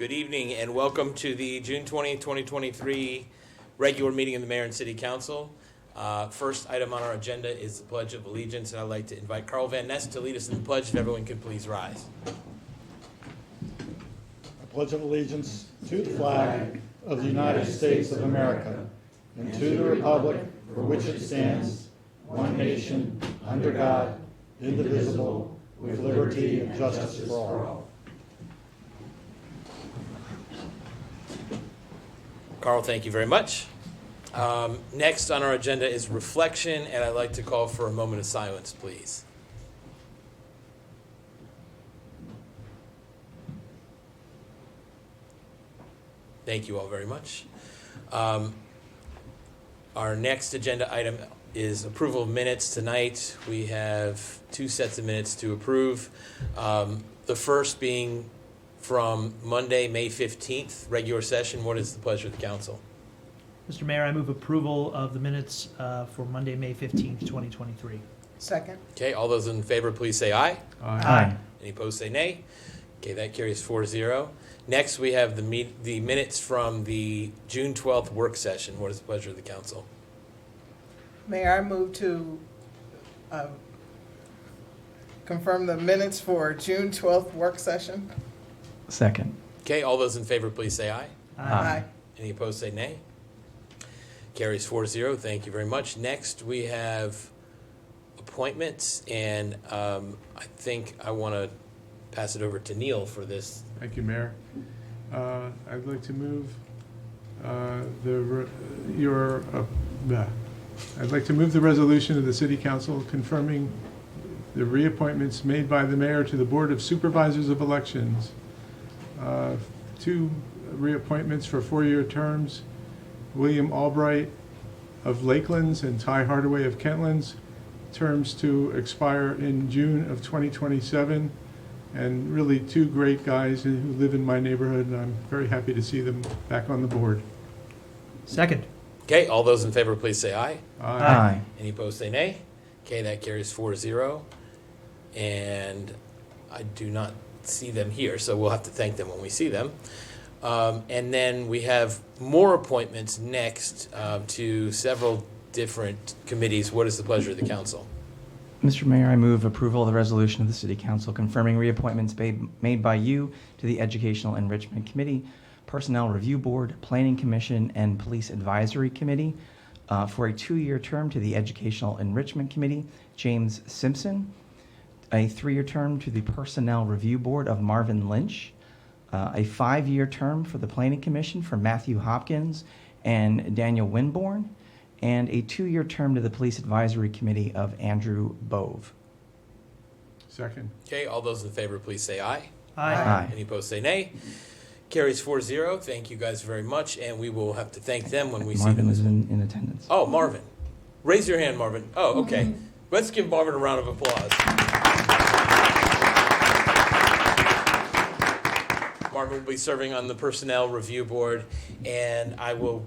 Good evening and welcome to the June 20, 2023 regular meeting of the Mayor and City Council. First item on our agenda is the Pledge of Allegiance, and I'd like to invite Carl Van Ness to lead us in the pledge. If everyone could please rise. I pledge allegiance to the flag of the United States of America and to the republic for which it stands, one nation, under God, indivisible, with liberty and justice for all. Carl, thank you very much. Next on our agenda is reflection, and I'd like to call for a moment of silence, please. Thank you all very much. Our next agenda item is approval of minutes tonight. We have two sets of minutes to approve. The first being from Monday, May 15th, regular session. What is the pleasure of the council? Mr. Mayor, I move approval of the minutes for Monday, May 15th, 2023. Second. Okay, all those in favor, please say aye. Aye. Any opposed, say nay. Okay, that carries 4-0. Next, we have the minutes from the June 12th work session. What is the pleasure of the council? Mayor, I move to confirm the minutes for June 12th work session. Second. Okay, all those in favor, please say aye. Aye. Any opposed, say nay. Carries 4-0. Thank you very much. Next, we have appointments, and I think I want to pass it over to Neil for this. Thank you, Mayor. I'd like to move I'd like to move the resolution of the City Council confirming the reappointments made by the Mayor to the Board of Supervisors of Elections. Two reappointments for 4-year terms: William Albright of Lakelands and Ty Hardaway of Kentlands, terms to expire in June of 2027. And really two great guys who live in my neighborhood, and I'm very happy to see them back on the board. Second. Okay, all those in favor, please say aye. Aye. Any opposed, say nay. Okay, that carries 4-0. And I do not see them here, so we'll have to thank them when we see them. And then we have more appointments next to several different committees. What is the pleasure of the council? Mr. Mayor, I move approval of the resolution of the City Council confirming reappointments made by you to the Educational Enrichment Committee, Personnel Review Board, Planning Commission, and Police Advisory Committee. For a 2-year term to the Educational Enrichment Committee, James Simpson. A 3-year term to the Personnel Review Board of Marvin Lynch. A 5-year term for the Planning Commission for Matthew Hopkins and Daniel Winborn. And a 2-year term to the Police Advisory Committee of Andrew Bove. Second. Okay, all those in favor, please say aye. Aye. Any opposed, say nay. Carries 4-0. Thank you guys very much, and we will have to thank them when we see them. Marvin is in attendance. Oh, Marvin. Raise your hand, Marvin. Oh, okay. Let's give Marvin a round of applause. Marvin will be serving on the Personnel Review Board, and I will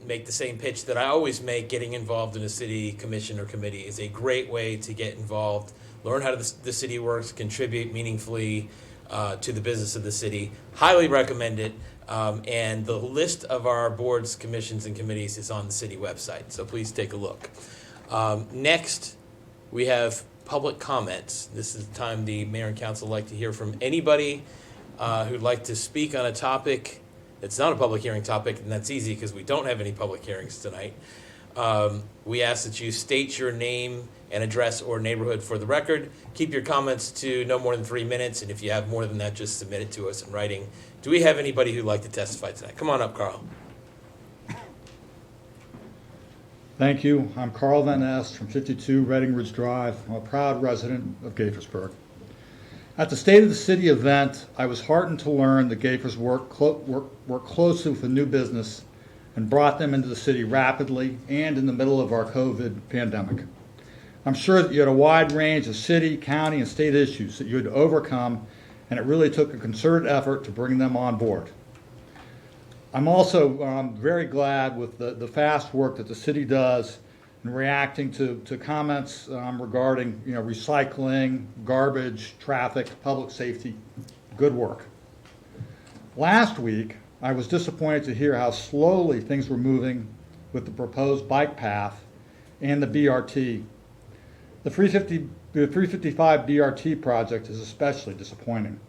make the same pitch that I always make. Getting involved in a city commission or committee is a great way to get involved, learn how the city works, contribute meaningfully to the business of the city. Highly recommend it. And the list of our boards, commissions, and committees is on the city website, so please take a look. Next, we have public comments. This is the time the mayor and council like to hear from anybody who'd like to speak on a topic. It's not a public hearing topic, and that's easy because we don't have any public hearings tonight. We ask that you state your name and address or neighborhood for the record. Keep your comments to no more than 3 minutes, and if you have more than that, just submit it to us in writing. Do we have anybody who'd like to testify tonight? Come on up, Carl. Thank you. I'm Carl Van Ness from 52 Redding Ridge Drive. I'm a proud resident of Gaithersburg. At the State of the City event, I was heartened to learn that Gaithersburg worked closely with the new business and brought them into the city rapidly and in the middle of our COVID pandemic. I'm sure that you had a wide range of city, county, and state issues that you had to overcome, and it really took a concerted effort to bring them on board. I'm also very glad with the fast work that the city does in reacting to comments regarding recycling, garbage, traffic, public safety. Good work. Last week, I was disappointed to hear how slowly things were moving with the proposed bike path and the BRT. The 355 BRT project is especially disappointing.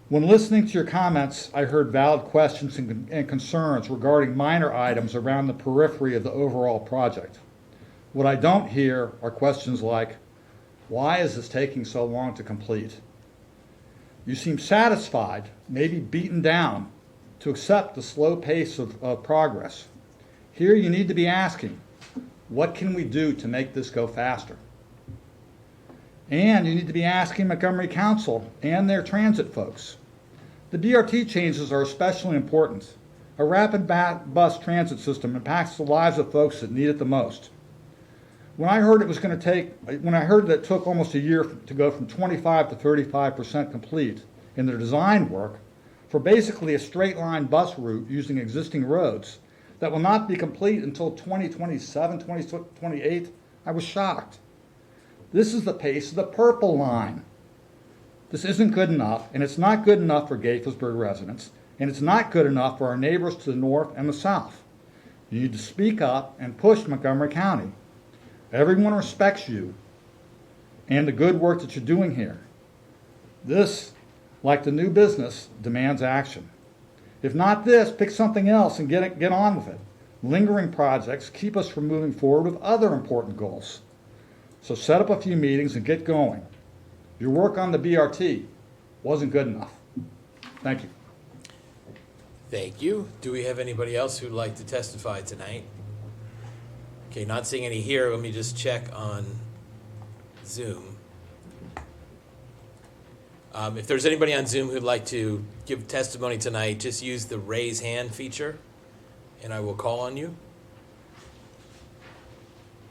When listening to your comments, I heard valid questions and concerns regarding minor items around the periphery of the overall project. What I don't hear are questions like, why is this taking so long to complete? You seem satisfied, maybe beaten down, to accept the slow pace of progress. Here you need to be asking, what can we do to make this go faster? And you need to be asking Montgomery Council and their transit folks. The BRT changes are especially important. A rapid bus transit system impacts the lives of folks that need it the most. When I heard that it took almost a year to go from 25 to 35% complete in their design work for basically a straight line bus route using existing roads that will not be complete until 2027, 2028, I was shocked. This is the pace of the purple line. This isn't good enough, and it's not good enough for Gaithersburg residents, and it's not good enough for our neighbors to the north and the south. You need to speak up and push Montgomery County. Everyone respects you and the good work that you're doing here. This, like the new business, demands action. If not this, pick something else and get on with it. Lingering projects keep us from moving forward with other important goals. So set up a few meetings and get going. Your work on the BRT wasn't good enough. Thank you. Thank you. Do we have anybody else who'd like to testify tonight? Okay, not seeing any here. Let me just check on Zoom. If there's anybody on Zoom who'd like to give testimony tonight, just use the raise hand feature, and I will call on you.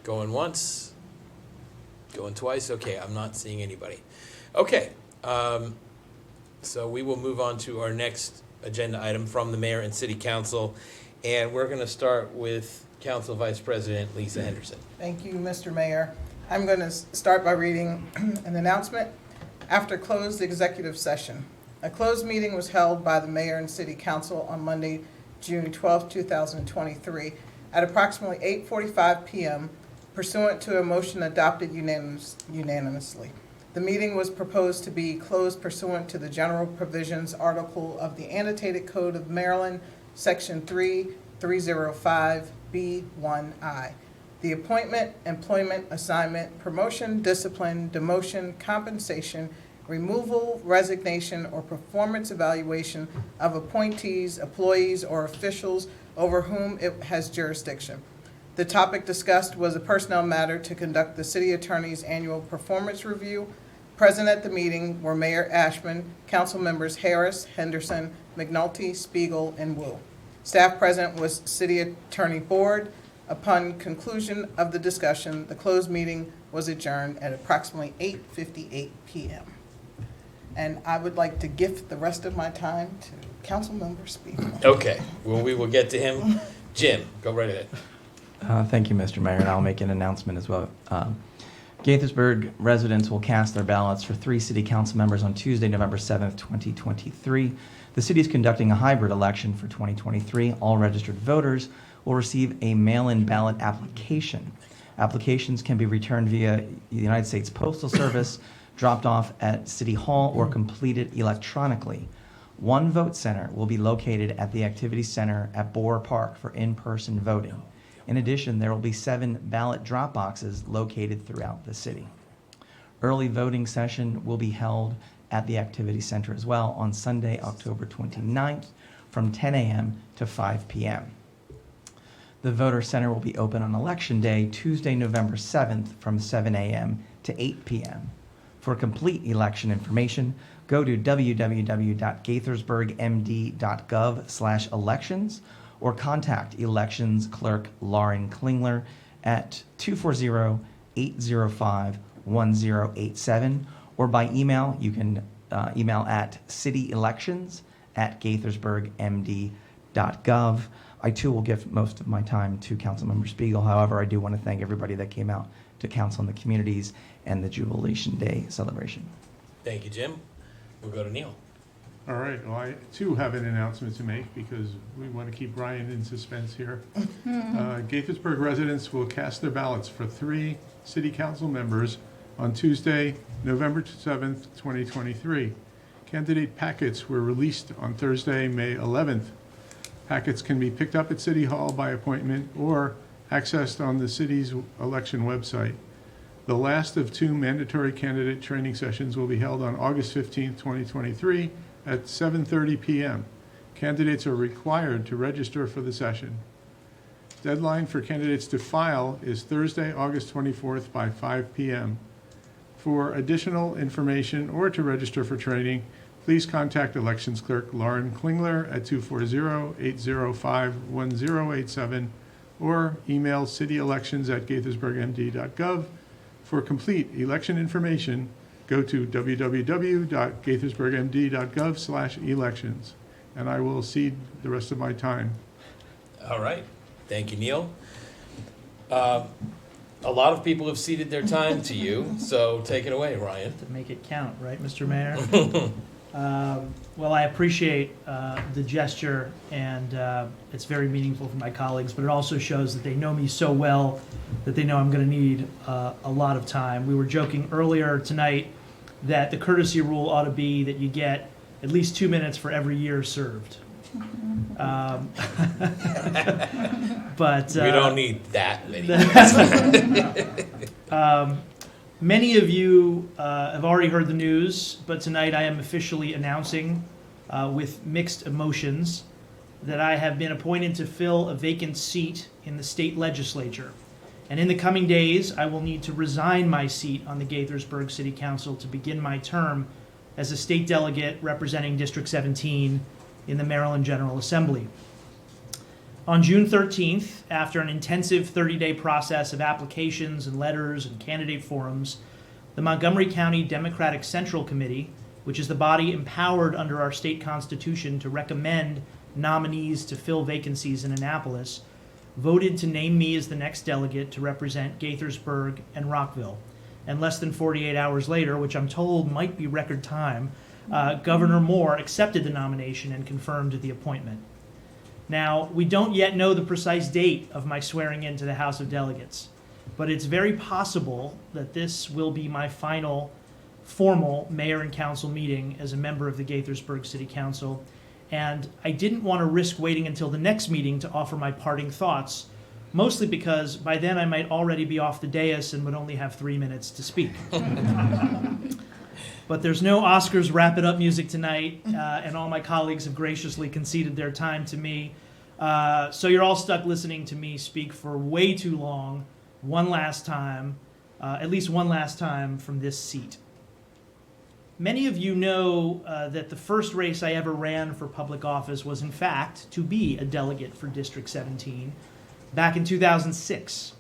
Going once, going twice. Okay, I'm not seeing anybody. Okay, so we will move on to our next agenda item from the mayor and city council, and we're going to start with Council Vice President Lisa Henderson. Thank you, Mr. Mayor. I'm going to start by reading an announcement. After closed executive session, a closed meeting was held by the mayor and city council on Monday, June 12, 2023, at approximately 8:45 p.m. pursuant to a motion adopted unanimously. The meeting was proposed to be closed pursuant to the general provisions article of the Annotated Code of Maryland, Section 3305B1I. The appointment, employment, assignment, promotion, discipline, demotion, compensation, removal, resignation, or performance evaluation of appointees, employees, or officials over whom it has jurisdiction. The topic discussed was a personnel matter to conduct the city attorney's annual performance review. Present at the meeting were Mayor Ashman, council members Harris, Henderson, McNulty, Spiegel, and Wu. Staff present was City Attorney Board. Upon conclusion of the discussion, the closed meeting was adjourned at approximately 8:58 p.m. And I would like to gift the rest of my time to Councilmember Spiegel. Okay, well, we will get to him. Jim, go right ahead. Thank you, Mr. Mayor, and I'll make an announcement as well. Gaithersburg residents will cast their ballots for 3 city council members on Tuesday, November 7th, 2023. The city is conducting a hybrid election for 2023. All registered voters will receive a mail-in ballot application. Applications can be returned via the United States Postal Service, dropped off at City Hall, or completed electronically. One vote center will be located at the Activity Center at Boer Park for in-person voting. In addition, there will be 7 ballot drop boxes located throughout the city. Early voting session will be held at the Activity Center as well on Sunday, October 29th from 10 a.m. to 5 p.m. The voter center will be open on Election Day, Tuesday, November 7th from 7 a.m. to 8 p.m. For complete election information, go to www.gaithersburgmd.gov/elections or contact Elections Clerk Lauren Klingler at 240-805-1087, or by email. You can email at cityelections@gaithersburgmd.gov. I too will give most of my time to Councilmember Spiegel. However, I do want to thank everybody that came out to council in the communities and the Jubilation Day celebration. Thank you, Jim. We'll go to Neil. All right, well, I too have an announcement to make because we want to keep Ryan in suspense here. Gaithersburg residents will cast their ballots for 3 city council members on Tuesday, November 7th, 2023. Candidate packets were released on Thursday, May 11th. Packets can be picked up at City Hall by appointment or accessed on the city's election website. The last of 2 mandatory candidate training sessions will be held on August 15th, 2023 at 7:30 p.m. Candidates are required to register for the session. Deadline for candidates to file is Thursday, August 24th by 5 p.m. For additional information or to register for training, please contact Elections Clerk Lauren Klingler at 240-805-1087 or email cityelections@gaithersburgmd.gov. For complete election information, go to www.gaithersburgmd.gov/elections. And I will cede the rest of my time. All right. Thank you, Neil. A lot of people have ceded their time to you, so take it away, Ryan. To make it count, right, Mr. Mayor? Well, I appreciate the gesture, and it's very meaningful for my colleagues, but it also shows that they know me so well that they know I'm going to need a lot of time. We were joking earlier tonight that the courtesy rule ought to be that you get at least 2 minutes for every year served. But We don't need that many. Many of you have already heard the news, but tonight I am officially announcing with mixed emotions that I have been appointed to fill a vacant seat in the state legislature. And in the coming days, I will need to resign my seat on the Gaithersburg City Council to begin my term as a state delegate representing District 17 in the Maryland General Assembly. On June 13th, after an intensive 30-day process of applications and letters and candidate forums, the Montgomery County Democratic Central Committee, which is the body empowered under our state constitution to recommend nominees to fill vacancies in Annapolis, voted to name me as the next delegate to represent Gaithersburg and Rockville. And less than 48 hours later, which I'm told might be record time, Governor Moore accepted the nomination and confirmed the appointment. Now, we don't yet know the precise date of my swearing in to the House of Delegates, but it's very possible that this will be my final formal mayor and council meeting as a member of the Gaithersburg City Council, and I didn't want to risk waiting until the next meeting to offer my parting thoughts, mostly because by then I might already be off the dais and would only have 3 minutes to speak. But there's no Oscars wrap-it-up music tonight, and all my colleagues have graciously conceded their time to me. So you're all stuck listening to me speak for way too long, one last time, at least one last time from this seat. Many of you know that the first race I ever ran for public office was, in fact, to be a delegate for District 17 back in 2006.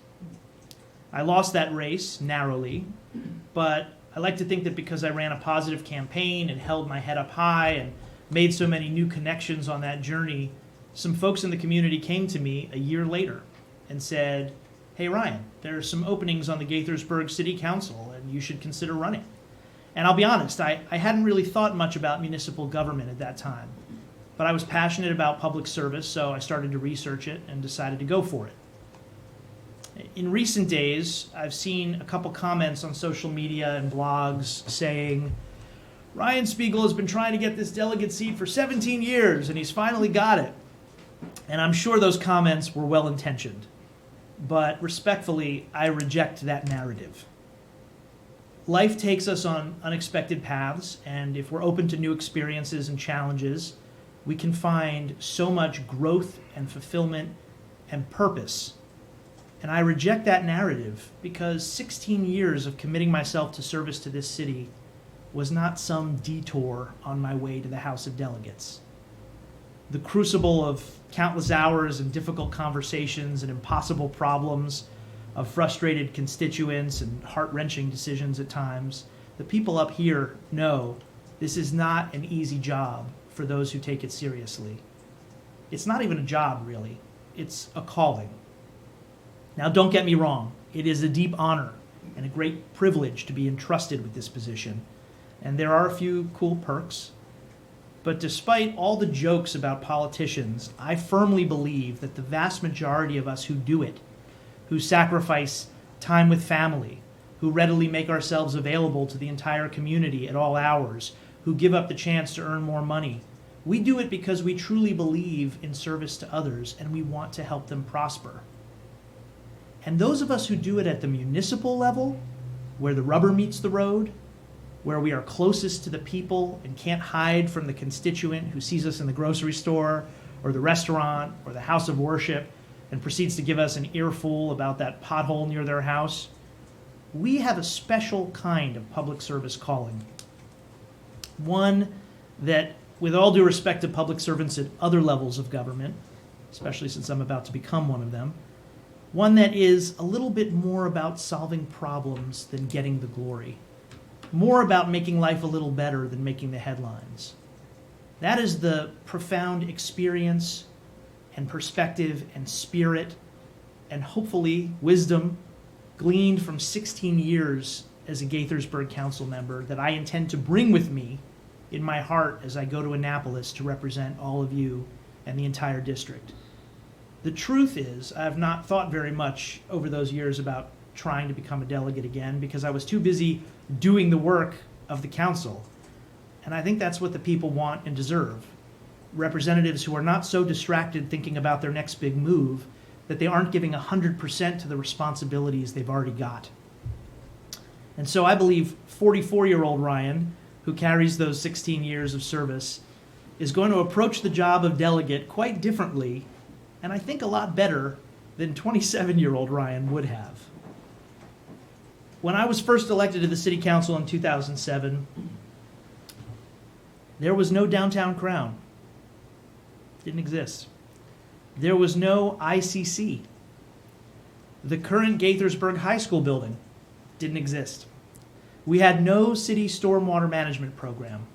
I lost that race narrowly, but I like to think that because I ran a positive campaign and held my head up high and made so many new connections on that journey, some folks in the community came to me a year later and said, "Hey Ryan, there are some openings on the Gaithersburg City Council and you should consider running." And I'll be honest, I hadn't really thought much about municipal government at that time, but I was passionate about public service, so I started to research it and decided to go for it. In recent days, I've seen a couple comments on social media and blogs saying, "Ryan Spiegel has been trying to get this delegate seat for 17 years, and he's finally got it." And I'm sure those comments were well-intentioned, but respectfully, I reject that narrative. Life takes us on unexpected paths, and if we're open to new experiences and challenges, we can find so much growth and fulfillment and purpose. And I reject that narrative because 16 years of committing myself to service to this city was not some detour on my way to the House of Delegates. The crucible of countless hours and difficult conversations and impossible problems, of frustrated constituents and heart-wrenching decisions at times, the people up here know this is not an easy job for those who take it seriously. It's not even a job, really. It's a calling. Now, don't get me wrong. It is a deep honor and a great privilege to be entrusted with this position, and there are a few cool perks. But despite all the jokes about politicians, I firmly believe that the vast majority of us who do it, who sacrifice time with family, who readily make ourselves available to the entire community at all hours, who give up the chance to earn more money, we do it because we truly believe in service to others and we want to help them prosper. And those of us who do it at the municipal level, where the rubber meets the road, where we are closest to the people and can't hide from the constituent who sees us in the grocery store or the restaurant or the house of worship and proceeds to give us an earful about that pothole near their house, we have a special kind of public service calling. One that, with all due respect to public servants at other levels of government, especially since I'm about to become one of them, one that is a little bit more about solving problems than getting the glory, more about making life a little better than making the headlines. That is the profound experience and perspective and spirit and hopefully wisdom gleaned from 16 years as a Gaithersburg council member that I intend to bring with me in my heart as I go to Annapolis to represent all of you and the entire district. The truth is, I have not thought very much over those years about trying to become a delegate again because I was too busy doing the work of the council. And I think that's what the people want and deserve. Representatives who are not so distracted thinking about their next big move that they aren't giving 100% to the responsibilities they've already got. And so I believe 44-year-old Ryan, who carries those 16 years of service, is going to approach the job of delegate quite differently, and I think a lot better than 27-year-old Ryan would have. When I was first elected to the city council in 2007, there was no downtown crown. Didn't exist. There was no ICC. The current Gaithersburg High School building didn't exist. We had no city stormwater management program.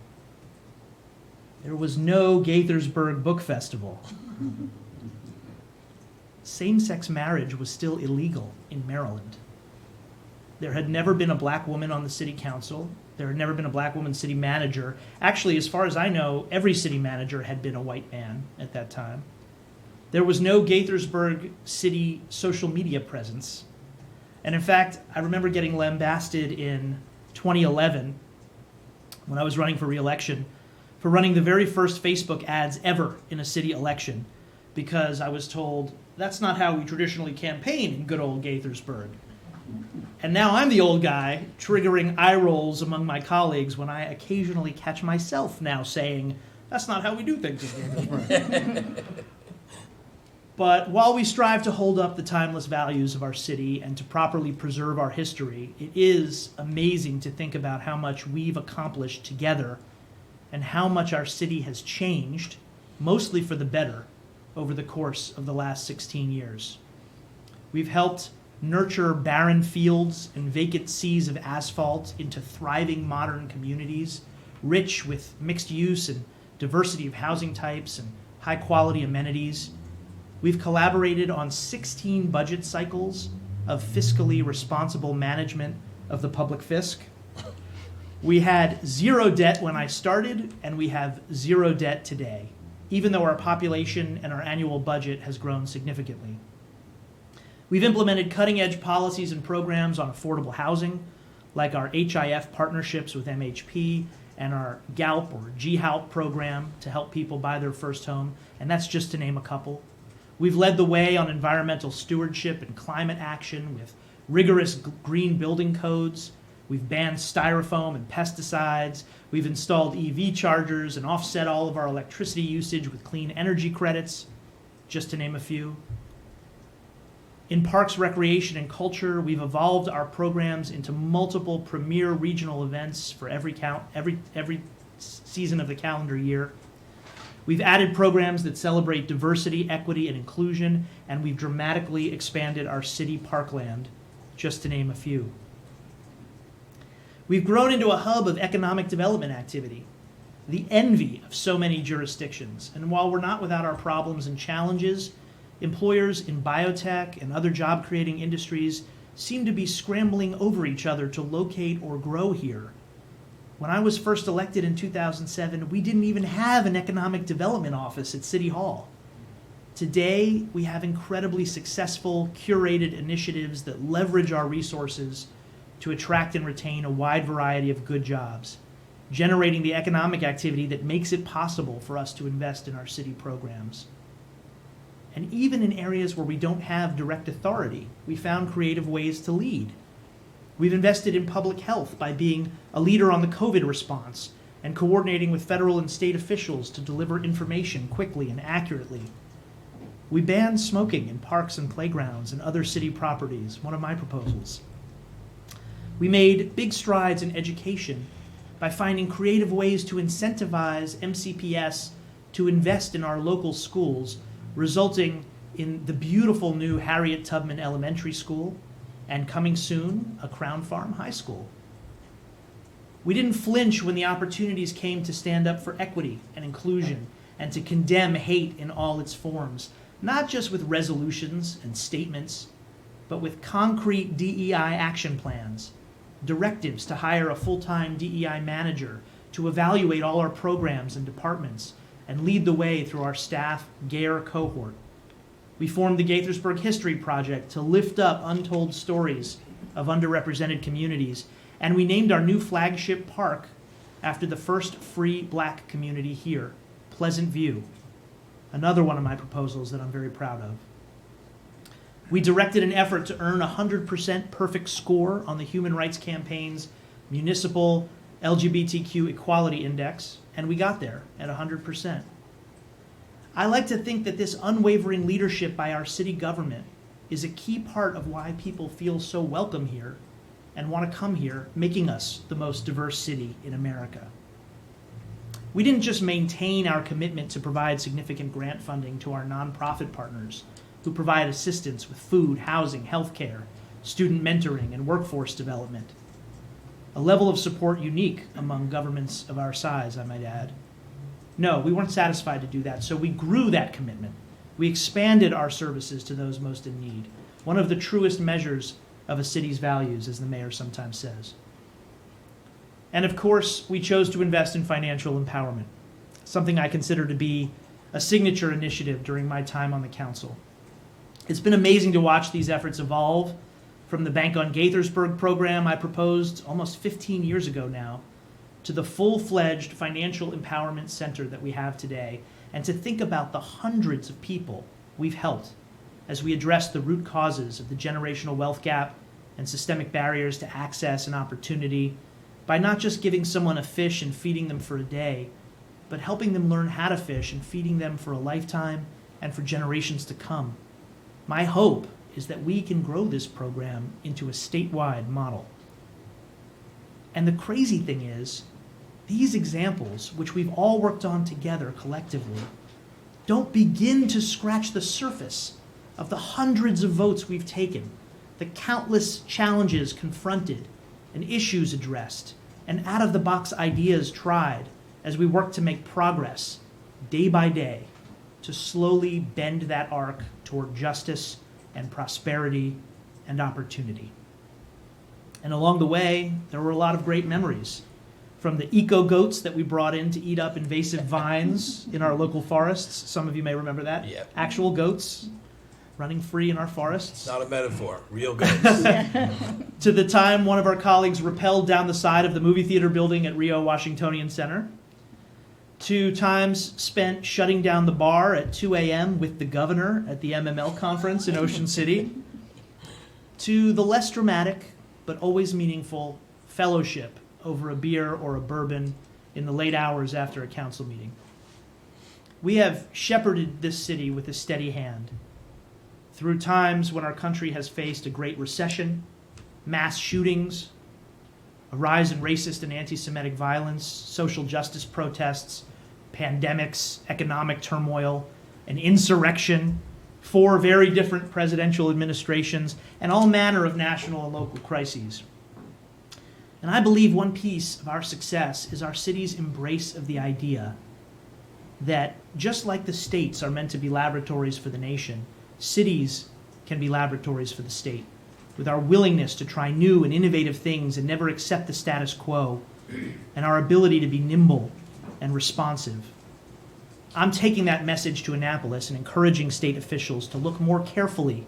There was no Gaithersburg Book Festival. Same-sex marriage was still illegal in Maryland. There had never been a black woman on the city council. There had never been a black woman city manager. Actually, as far as I know, every city manager had been a white man at that time. There was no Gaithersburg city social media presence. And in fact, I remember getting lambasted in 2011 when I was running for re-election for running the very first Facebook ads ever in a city election because I was told, that's not how we traditionally campaign in good old Gaithersburg. And now I'm the old guy triggering eye rolls among my colleagues when I occasionally catch myself now saying, that's not how we do things in Gaithersburg. But while we strive to hold up the timeless values of our city and to properly preserve our history, it is amazing to think about how much we've accomplished together and how much our city has changed, mostly for the better, over the course of the last 16 years. We've helped nurture barren fields and vacant seas of asphalt into thriving modern communities, rich with mixed use and diversity of housing types and high-quality amenities. We've collaborated on 16 budget cycles of fiscally responsible management of the public fisc. We had zero debt when I started, and we have zero debt today, even though our population and our annual budget has grown significantly. We've implemented cutting-edge policies and programs on affordable housing, like our HIF partnerships with MHP and our GALP or GHALP program to help people buy their first home, and that's just to name a couple. We've led the way on environmental stewardship and climate action with rigorous green building codes. We've banned styrofoam and pesticides. We've installed EV chargers and offset all of our electricity usage with clean energy credits, just to name a few. In parks, recreation, and culture, we've evolved our programs into multiple premier regional events for every season of the calendar year. We've added programs that celebrate diversity, equity, and inclusion, and we've dramatically expanded our city parkland, just to name a few. We've grown into a hub of economic development activity, the envy of so many jurisdictions. And while we're not without our problems and challenges, employers in biotech and other job-creating industries seem to be scrambling over each other to locate or grow here. When I was first elected in 2007, we didn't even have an economic development office at City Hall. Today, we have incredibly successful, curated initiatives that leverage our resources to attract and retain a wide variety of good jobs, generating the economic activity that makes it possible for us to invest in our city programs. And even in areas where we don't have direct authority, we found creative ways to lead. We've invested in public health by being a leader on the COVID response and coordinating with federal and state officials to deliver information quickly and accurately. We banned smoking in parks and playgrounds and other city properties, one of my proposals. We made big strides in education by finding creative ways to incentivize MCPS to invest in our local schools, resulting in the beautiful new Harriet Tubman Elementary School, and coming soon, a Crown Farm High School. We didn't flinch when the opportunities came to stand up for equity and inclusion and to condemn hate in all its forms, not just with resolutions and statements, but with concrete DEI action plans, directives to hire a full-time DEI manager to evaluate all our programs and departments and lead the way through our staff GARE cohort. We formed the Gaithersburg History Project to lift up untold stories of underrepresented communities, and we named our new flagship park after the first free black community here, Pleasant View, another one of my proposals that I'm very proud of. We directed an effort to earn a 100% perfect score on the Human Rights Campaign's Municipal LGBTQ Equality Index, and we got there at 100%. I like to think that this unwavering leadership by our city government is a key part of why people feel so welcome here and want to come here, making us the most diverse city in America. We didn't just maintain our commitment to provide significant grant funding to our nonprofit partners who provide assistance with food, housing, healthcare, student mentoring, and workforce development. A level of support unique among governments of our size, I might add. No, we weren't satisfied to do that, so we grew that commitment. We expanded our services to those most in need, one of the truest measures of a city's values, as the mayor sometimes says. And of course, we chose to invest in financial empowerment, something I consider to be a signature initiative during my time on the council. It's been amazing to watch these efforts evolve from the Bank on Gaithersburg program I proposed almost 15 years ago now, to the full-fledged financial empowerment center that we have today, and to think about the hundreds of people we've helped as we address the root causes of the generational wealth gap and systemic barriers to access and opportunity by not just giving someone a fish and feeding them for a day, but helping them learn how to fish and feeding them for a lifetime and for generations to come. My hope is that we can grow this program into a statewide model. And the crazy thing is, these examples, which we've all worked on together collectively, don't begin to scratch the surface of the hundreds of votes we've taken, the countless challenges confronted and issues addressed, and out-of-the-box ideas tried as we work to make progress day by day to slowly bend that arc toward justice and prosperity and opportunity. And along the way, there were a lot of great memories, from the eco-goats that we brought in to eat up invasive vines in our local forests. Some of you may remember that. Yep. Actual goats running free in our forests. Not a metaphor, real goats. To the time one of our colleagues rappelled down the side of the movie theater building at Rio Washingtonian Center. To times spent shutting down the bar at 2 a.m. with the governor at the MML conference in Ocean City. To the less dramatic, but always meaningful, fellowship over a beer or a bourbon in the late hours after a council meeting. We have shepherded this city with a steady hand through times when our country has faced a great recession, mass shootings, a rise in racist and anti-Semitic violence, social justice protests, pandemics, economic turmoil, an insurrection, 4 very different presidential administrations, and all manner of national and local crises. And I believe one piece of our success is our city's embrace of the idea that just like the states are meant to be laboratories for the nation, cities can be laboratories for the state, with our willingness to try new and innovative things and never accept the status quo, and our ability to be nimble and responsive. I'm taking that message to Annapolis and encouraging state officials to look more carefully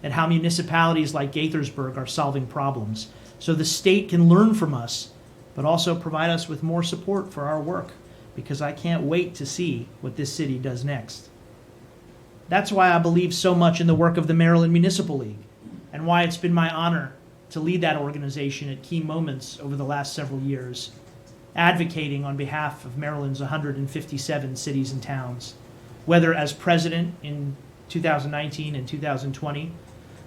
at how municipalities like Gaithersburg are solving problems, so the state can learn from us, but also provide us with more support for our work, because I can't wait to see what this city does next. That's why I believe so much in the work of the Maryland Municipal League, and why it's been my honor to lead that organization at key moments over the last several years, advocating on behalf of Maryland's 157 cities and towns, whether as president in 2019 and 2020,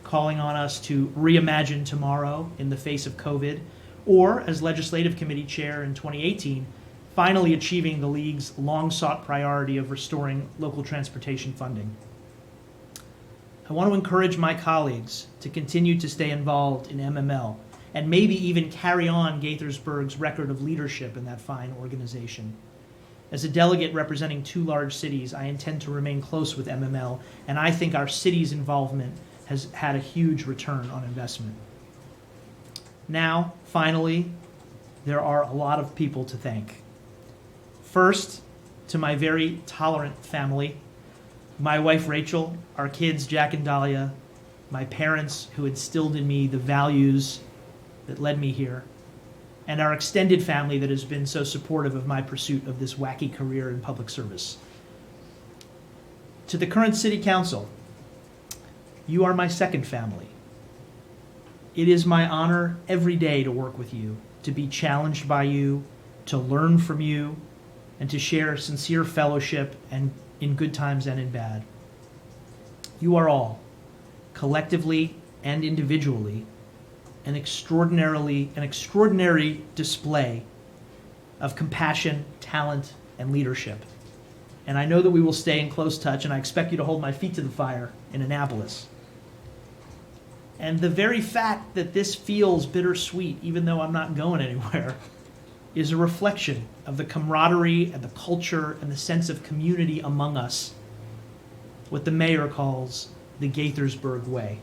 calling on us to reimagine tomorrow in the face of COVID, or as legislative committee chair in 2018, finally achieving the league's long-sought priority of restoring local transportation funding. I want to encourage my colleagues to continue to stay involved in MML and maybe even carry on Gaithersburg's record of leadership in that fine organization. As a delegate representing 2 large cities, I intend to remain close with MML, and I think our city's involvement has had a huge return on investment. Now, finally, there are a lot of people to thank. First, to my very tolerant family, my wife Rachel, our kids Jack and Dahlia, my parents who instilled in me the values that led me here, and our extended family that has been so supportive of my pursuit of this wacky career in public service. To the current City Council, you are my second family. It is my honor every day to work with you, to be challenged by you, to learn from you, and to share sincere fellowship and in good times and in bad. You are all, collectively and individually, an extraordinary display of compassion, talent, and leadership. And I know that we will stay in close touch, and I expect you to hold my feet to the fire in Annapolis. And the very fact that this feels bittersweet, even though I'm not going anywhere, is a reflection of the camaraderie and the culture and the sense of community among us, what the mayor calls the Gaithersburg way.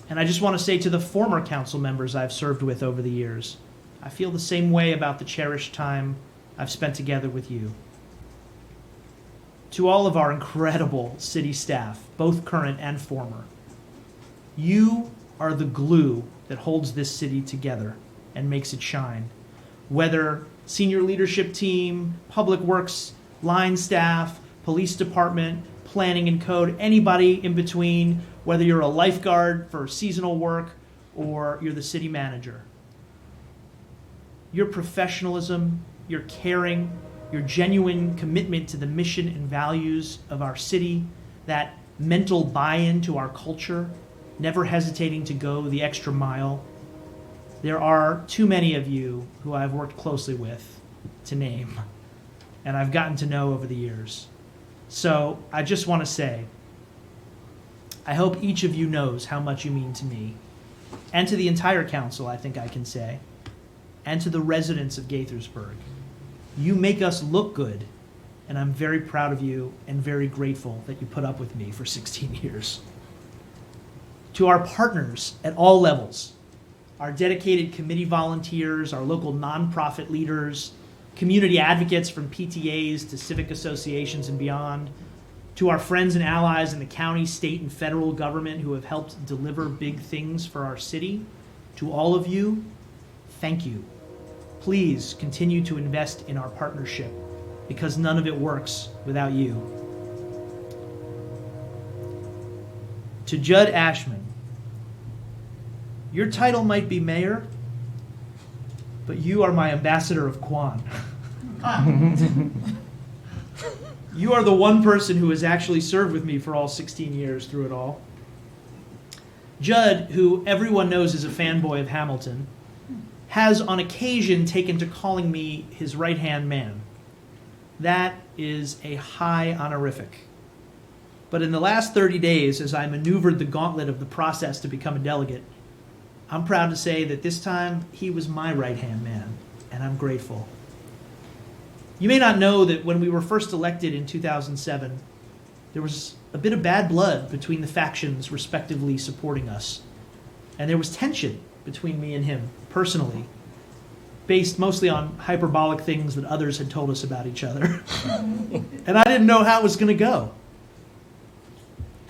And I just want to say to the former council members I've served with over the years, I feel the same way about the cherished time I've spent together with you. To all of our incredible city staff, both current and former, you are the glue that holds this city together and makes it shine. Whether senior leadership team, public works, line staff, police department, planning and code, anybody in between, whether you're a lifeguard for seasonal work or you're the city manager. Your professionalism, your caring, your genuine commitment to the mission and values of our city, that mental buy-in to our culture, never hesitating to go the extra mile. There are too many of you who I've worked closely with to name, and I've gotten to know over the years. So I just want to say, I hope each of you knows how much you mean to me, and to the entire council, I think I can say, and to the residents of Gaithersburg. You make us look good, and I'm very proud of you and very grateful that you put up with me for 16 years. To our partners at all levels, our dedicated committee volunteers, our local nonprofit leaders, community advocates from PTAs to civic associations and beyond, to our friends and allies in the county, state, and federal government who have helped deliver big things for our city, to all of you, thank you. Please continue to invest in our partnership, because none of it works without you. To Judd Ashman, your title might be mayor, but you are my ambassador of Quan. You are the one person who has actually served with me for all 16 years through it all. Judd, who everyone knows is a fanboy of Hamilton, has on occasion taken to calling me his right-hand man. That is a high honorific. But in the last 30 days, as I maneuvered the gauntlet of the process to become a delegate, I'm proud to say that this time he was my right-hand man, and I'm grateful. You may not know that when we were first elected in 2007, there was a bit of bad blood between the factions respectively supporting us. And there was tension between me and him, personally. based mostly on hyperbolic things that others had told us about each other. And I didn't know how it was going to go.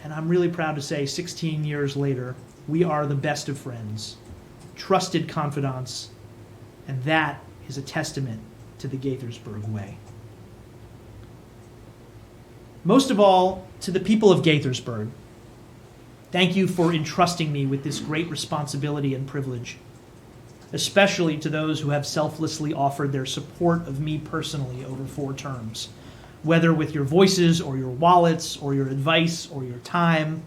And I'm really proud to say 16 years later, we are the best of friends, trusted confidants, and that is a testament to the Gaithersburg way. Most of all, to the people of Gaithersburg, thank you for entrusting me with this great responsibility and privilege, especially to those who have selflessly offered their support of me personally over 4 terms, whether with your voices or your wallets or your advice or your time,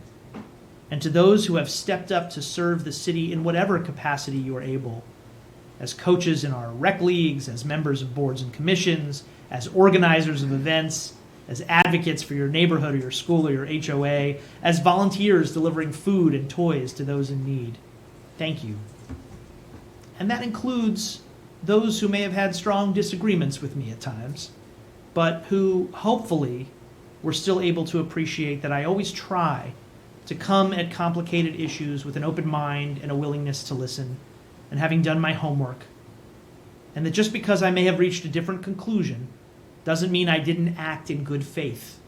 and to those who have stepped up to serve the city in whatever capacity you are able, as coaches in our rec leagues, as members of boards and commissions, as organizers of events, as advocates for your neighborhood or your school or your HOA, as volunteers delivering food and toys to those in need. Thank you. And that includes those who may have had strong disagreements with me at times, but who hopefully were still able to appreciate that I always try to come at complicated issues with an open mind and a willingness to listen, and having done my homework. And that just because I may have reached a different conclusion doesn't mean I didn't act in good faith.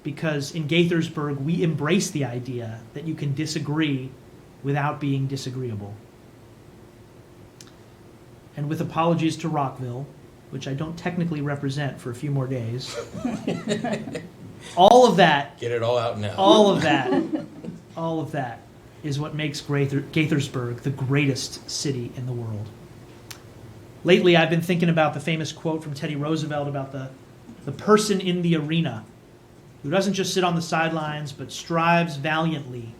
Because in Gaithersburg, we embrace the idea that you can disagree without being disagreeable. And with apologies to Rockville, which I don't technically represent for a few more days, all of that, Get it all out now. all of that is what makes Gaithersburg the greatest city in the world. Lately, I've been thinking about the famous quote from Teddy Roosevelt about the person in the arena who doesn't just sit on the sidelines but strives valiantly,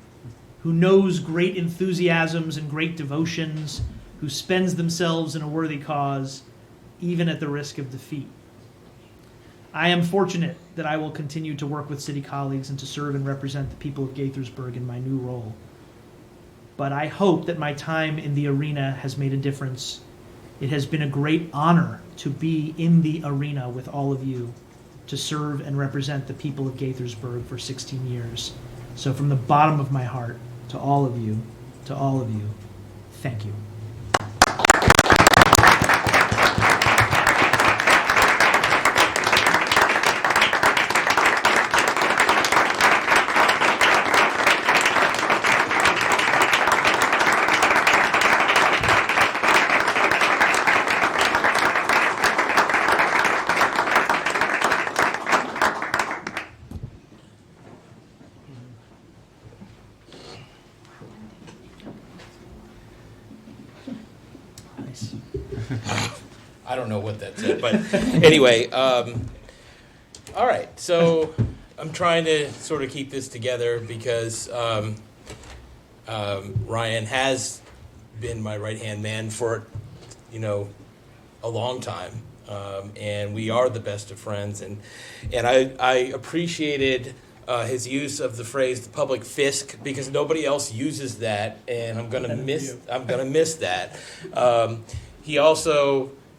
who knows great enthusiasms and great devotions, who spends themselves in a worthy cause, even at the risk of defeat. I am fortunate that I will continue to work with city colleagues and to serve and represent the people of Gaithersburg in my new role. But I hope that my time in the arena has made a difference. It has been a great honor to be in the arena with all of you, to serve and represent the people of Gaithersburg for 16 years. So from the bottom of my heart, to all of you, thank you. Nice. I don't know what that said, but anyway, all right. So I'm trying to sort of keep this together because Ryan has been my right-hand man for, a long time, and we are the best of friends. And I appreciated his use of the phrase "the public fisc" because nobody else uses that, and I'm gonna miss that.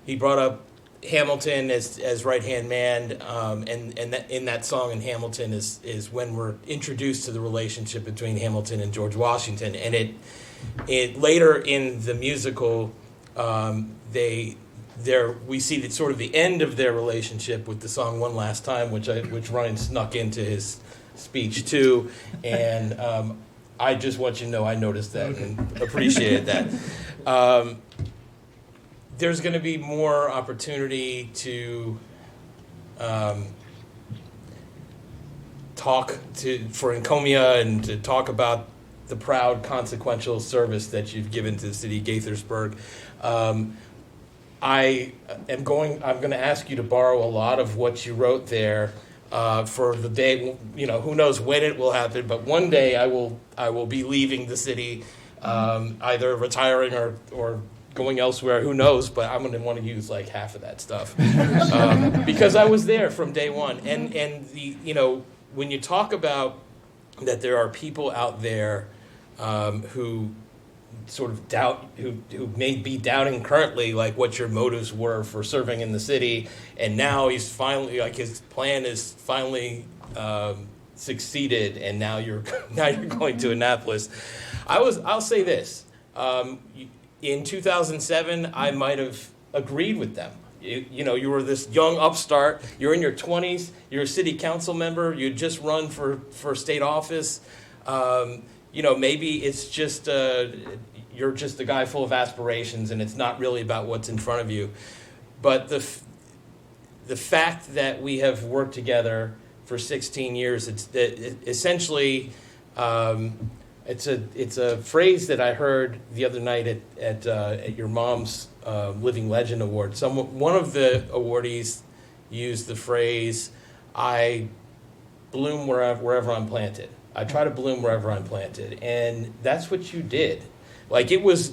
He brought up Hamilton as right-hand man, and that, in that song in Hamilton is when we're introduced to the relationship between Hamilton and George Washington, and it later in the musical, we see that sort of the end of their relationship with the song "One Last Time," which Ryan snuck into his speech too, and I just want you to know I noticed that and appreciated that. There's going to be more opportunity to talk for Encomia and to talk about the proud, consequential service that you've given to the city of Gaithersburg. I'm going to ask you to borrow a lot of what you wrote there for the day. Who knows when it will happen, but one day I will be leaving the city, either retiring or going elsewhere, who knows, but I'm going to want to use like half of that stuff because I was there from day one. And when you talk about that there are people out there who sort of doubt, who may be doubting currently like what your motives were for serving in the city, and now he's finally, like, his plan is finally succeeded, and now you're going to Annapolis. I'll say this. In 2007, I might have agreed with them. You were this young upstart. You're in your 20s. You're a city council member. You just run for state office. Maybe it's just you're just a guy full of aspirations, and it's not really about what's in front of you. But the fact that we have worked together for 16 years, it's essentially it's a phrase that I heard the other night at your mom's Living Legend Award. One of the awardees used the phrase, "I bloom wherever I'm planted. I try to bloom wherever I'm planted," and that's what you did. Like it was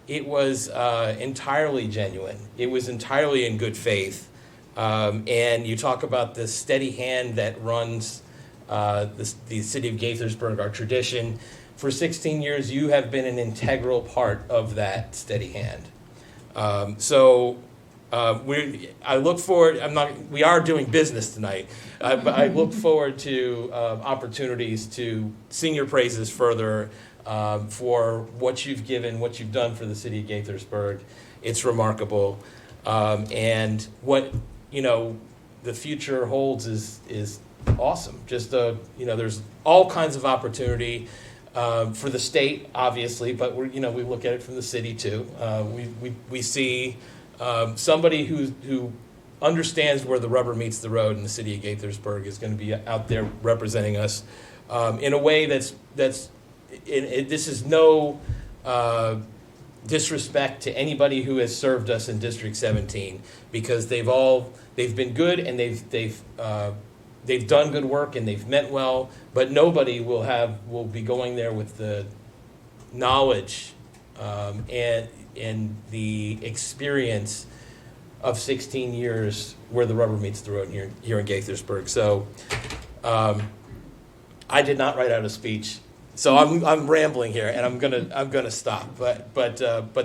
entirely genuine. It was entirely in good faith, and you talk about the steady hand that runs the city of Gaithersburg, our tradition. For 16 years, you have been an integral part of that steady hand. I look forward. We are doing business tonight, but I look forward to opportunities to sing your praises further for what you've given, what you've done for the city of Gaithersburg. It's remarkable, and what the future holds is awesome. Just there's all kinds of opportunity. For the state, obviously, but we look at it from the city too. We see somebody who understands where the rubber meets the road in the city of Gaithersburg is going to be out there representing us in a way that's this is no disrespect to anybody who has served us in District 17, because they've been good, and they've done good work, and they've meant well, but nobody will be going there with the knowledge and the experience of 16 years where the rubber meets the road here in Gaithersburg. So I did not write out a speech, so I'm rambling here, and I'm gonna stop. But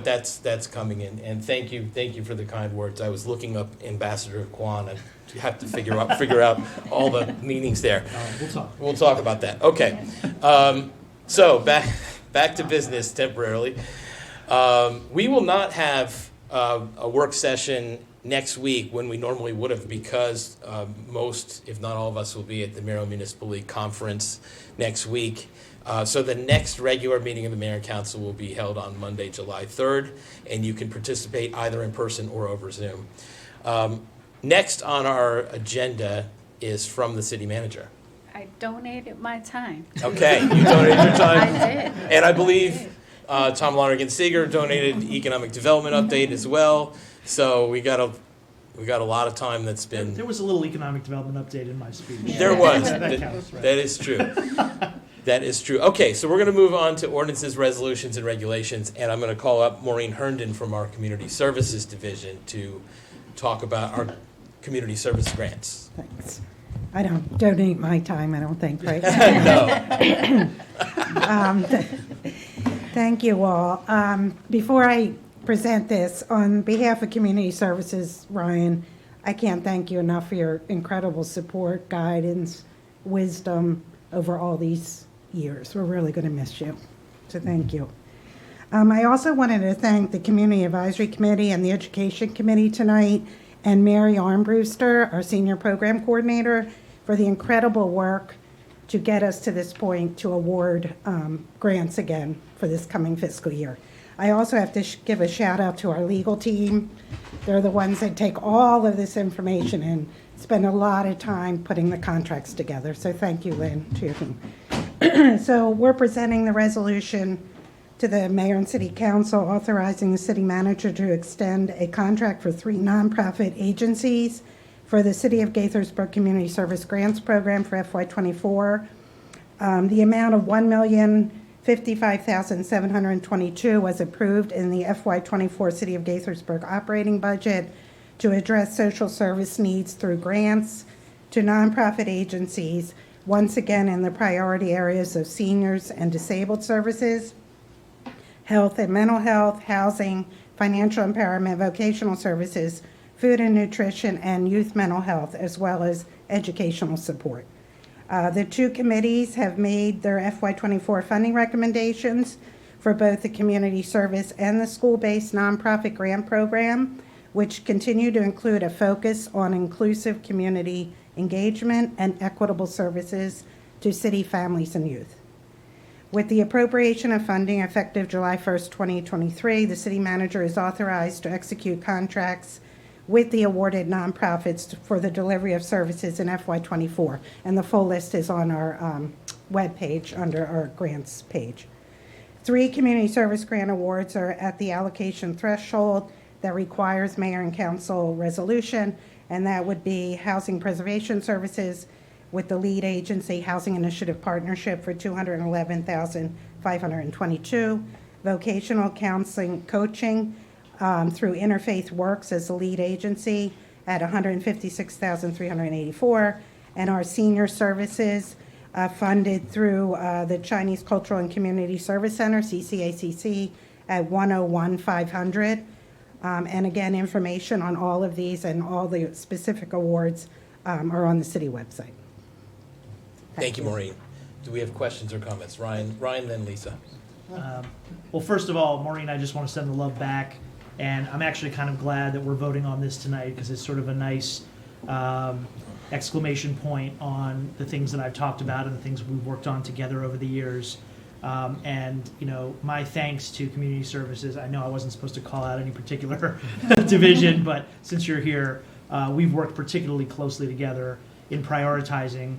that's coming in, and thank you for the kind words. I was looking up Ambassador Kwan and have to figure out all the meanings there. We'll talk about that. Okay. So back to business temporarily. We will not have a work session next week when we normally would have, because most, if not all of us, will be at the Maryland Municipal League Conference next week. So the next regular meeting of the Mayor and Council will be held on Monday, July 3rd, and you can participate either in person or over Zoom. Next on our agenda is from the city manager. I donated my time. Okay, you donated your time. I did. And I believe Tom Lonergan-Seeger donated economic development update as well. So we got a lot of time that's been. There was a little economic development update in my speech. There was. That counts, right? That is true. That is true. Okay, so we're going to move on to ordinances, resolutions, and regulations, and I'm going to call up Maureen Herndon from our Community Services Division to talk about our community service grants. Thanks. I don't donate my time, I don't think, right? No. Thank you all. Before I present this, on behalf of Community Services, Ryan, I can't thank you enough for your incredible support, guidance, wisdom over all these years. We're really going to miss you, so thank you. I also wanted to thank the Community Advisory Committee and the Education Committee tonight, and Mary Armbruster, our Senior Program Coordinator, for the incredible work to get us to this point to award grants again for this coming fiscal year. I also have to give a shout out to our legal team. They're the ones that take all of this information and spend a lot of time putting the contracts together. So thank you, Lynn, to your team. So we're presenting the resolution to the Mayor and City Council authorizing the city manager to extend a contract for 3 nonprofit agencies for the City of Gaithersburg Community Service Grants Program for FY24. The amount of $1,055,722 was approved in the FY24 City of Gaithersburg operating budget to address social service needs through grants to nonprofit agencies, once again in the priority areas of seniors and disabled services, health and mental health, housing, financial empowerment, vocational services, food and nutrition, and youth mental health, as well as educational support. The 2 committees have made their FY24 funding recommendations for both the community service and the school-based nonprofit grant program, which continue to include a focus on inclusive community engagement and equitable services to city families and youth. With the appropriation of funding effective July 1st, 2023, the city manager is authorized to execute contracts with the awarded nonprofits for the delivery of services in FY24. And the full list is on our webpage under our grants page. 3 community service grant awards are at the allocation threshold that requires mayor and council resolution, and that would be Housing Preservation Services with the lead agency Housing Initiative Partnership for $211,522, vocational counseling coaching through Interfaith Works as the lead agency at $156,384, and our senior services funded through the Chinese Cultural and Community Service Center, CCACC, at $101,500. And again, information on all of these and all the specific awards are on the city website. Thank you, Maureen. Do we have questions or comments? Ryan, then Lisa. Well, first of all, Maureen, I just want to send the love back, and I'm actually kind of glad that we're voting on this tonight because it's sort of a nice exclamation point on the things that I've talked about and the things we've worked on together over the years. And, you know, my thanks to Community Services. I know I wasn't supposed to call out any particular division, but since you're here, we've worked particularly closely together in prioritizing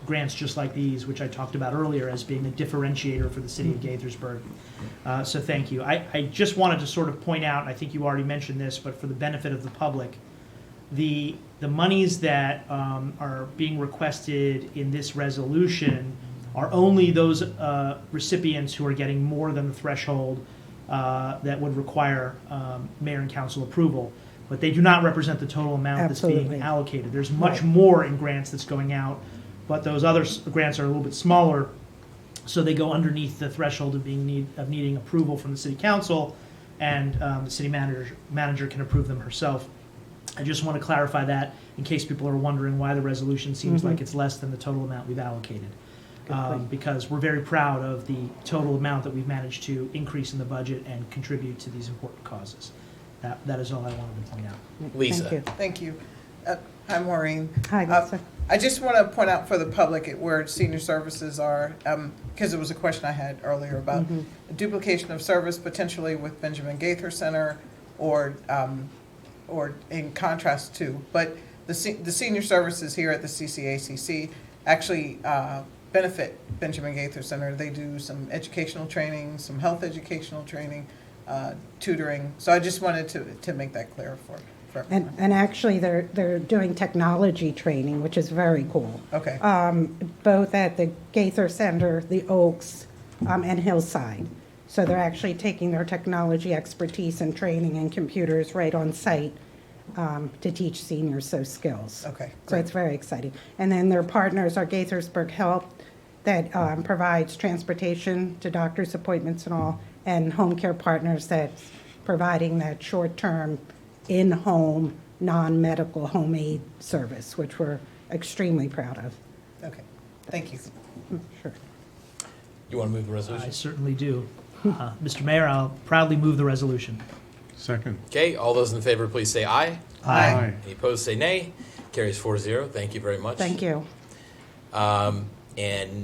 grants just like these, which I talked about earlier as being a differentiator for the city of Gaithersburg. So thank you. I just wanted to sort of point out, and I think you already mentioned this, but for the benefit of the public, the monies that are being requested in this resolution are only those recipients who are getting more than the threshold that would require mayor and council approval. But they do not represent the total amount that's Absolutely. being allocated. There's much more in grants that's going out, but those other grants are a little bit smaller, so they go underneath the threshold of needing approval from the city council, and the city manager can approve them herself. I just want to clarify that in case people are wondering why the resolution seems like it's less than the total amount we've allocated. Because we're very proud of the total amount that we've managed to increase in the budget and contribute to these important causes. That is all I wanted to point out. Lisa. Thank you. Thank you. Hi, Maureen. Hi, Lisa. I just want to point out for the public where senior services are, because it was a question I had earlier about duplication of service potentially with Benjamin Gaither Center or in contrast to, but the senior services here at the CCACC actually benefit Benjamin Gaither Center. They do some educational training, some health educational training, tutoring. So I just wanted to make that clear for everyone. And actually, they're doing technology training, which is very cool. Okay. Both at the Gaither Center, the Oaks, and Hillside. So they're actually taking their technology expertise and training in computers right on site to teach seniors those skills. Okay, So great. it's very exciting. And then their partners are Gaithersburg Health that provides transportation to doctor's appointments and all, and Home Care Partners that's providing that short-term, in-home, non-medical home aid service, which we're extremely proud of. Okay. Thank you. Sure. You want to move the I resolution? certainly do. Mr. Mayor, I'll proudly move the resolution. Second. Okay, all those in favor, please say aye. Aye. Any opposed, say nay. Carries 4-0. Thank you very much. Thank you. And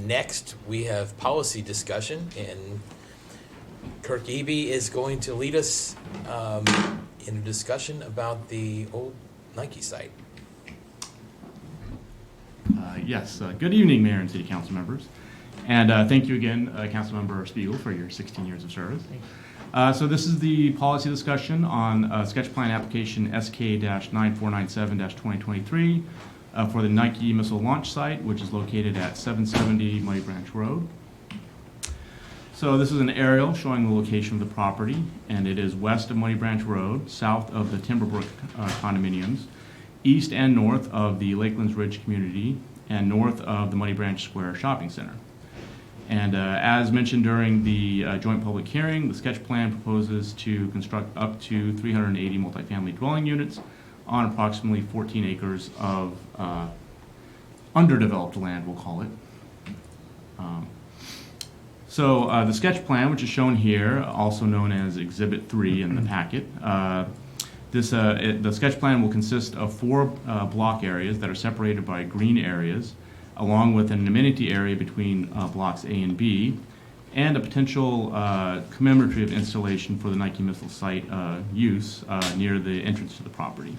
next, we have policy discussion, and Kirk Eby is going to lead us in a discussion about the old Nike site. Yes, good evening, Mayor and City Council members. And thank you again, Councilmember Spiegel, for your 16 years of service. So this is the policy discussion on sketch plan application SK-9497-2023 for the Nike missile launch site, which is located at 770 Muddy Branch Road. So this is an aerial showing the location of the property, and it is west of Muddy Branch Road, south of the Timberbrook condominiums, east and north of the Lakelands Ridge community, and north of the Muddy Branch Square Shopping Center. And as mentioned during the joint public hearing, the sketch plan proposes to construct up to 380 multifamily dwelling units on approximately 14 acres of underdeveloped land, we'll call it. So the sketch plan, which is shown here, also known as Exhibit 3 in the packet, the sketch plan will consist of 4 block areas that are separated by green areas, along with an amenity area between blocks A and B, and a potential commemorative installation for the Nike missile site use near the entrance to the property.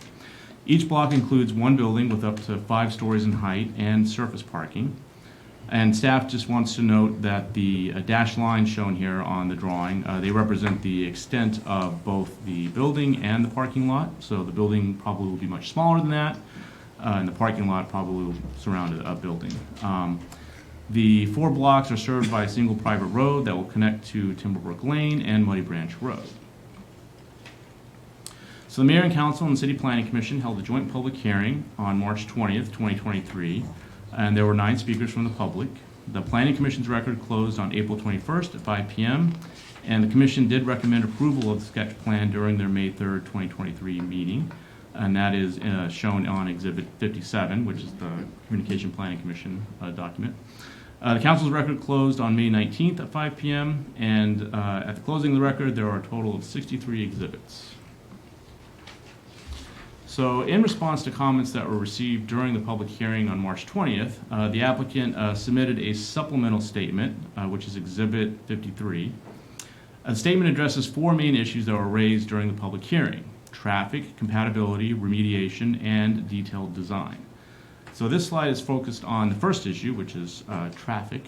Each block includes 1 building with up to 5 stories in height and surface parking. And staff just wants to note that the dashed lines shown here on the drawing, they represent the extent of both the building and the parking lot. So the building probably will be much smaller than that, and the parking lot probably will surround a building. The 4 blocks are served by a single private road that will connect to Timberbrook Lane and Muddy Branch Road. So the Mayor and Council and City Planning Commission held a joint public hearing on March 20th, 2023. And there were 9 speakers from the public. The Planning Commission's record closed on April 21st at 5 p.m., and the Commission did recommend approval of the sketch plan during their May 3rd, 2023 meeting, and that is shown on Exhibit 57, which is the Communication Planning Commission document. The Council's record closed on May 19th at 5 p.m., and at the closing of the record, there are a total of 63 exhibits. So in response to comments that were received during the public hearing on March 20th, the applicant submitted a supplemental statement, which is Exhibit 53. The statement addresses 4 main issues that were raised during the public hearing: traffic, compatibility, remediation, and detailed design. So this slide is focused on the first issue, which is traffic.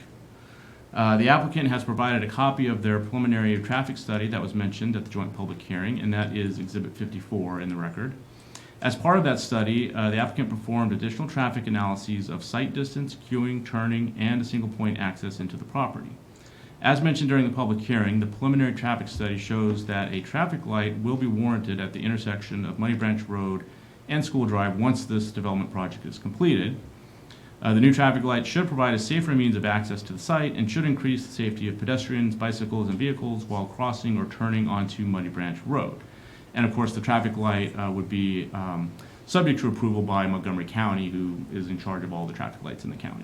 The applicant has provided a copy of their preliminary traffic study that was mentioned at the joint public hearing, and that is Exhibit 54 in the record. As part of that study, the applicant performed additional traffic analyses of sight distance, queuing, turning, and a single point access into the property. As mentioned during the public hearing, the preliminary traffic study shows that a traffic light will be warranted at the intersection of Muddy Branch Road and School Drive once this development project is completed. The new traffic light should provide a safer means of access to the site and should increase the safety of pedestrians, bicycles, and vehicles while crossing or turning onto Muddy Branch Road. And of course, the traffic light would be subject to approval by Montgomery County, who is in charge of all the traffic lights in the county.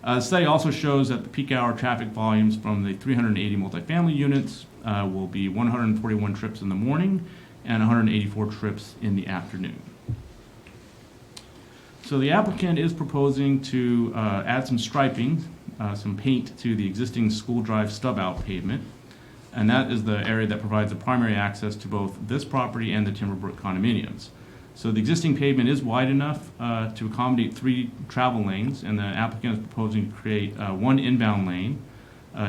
The study also shows that the peak hour traffic volumes from the 380 multifamily units will be 141 trips in the morning and 184 trips in the afternoon. So the applicant is proposing to add some striping, some paint to the existing School Drive stub-out pavement. And that is the area that provides the primary access to both this property and the Timberbrook condominiums. So the existing pavement is wide enough to accommodate 3 travel lanes, and the applicant is proposing to create 1 inbound lane,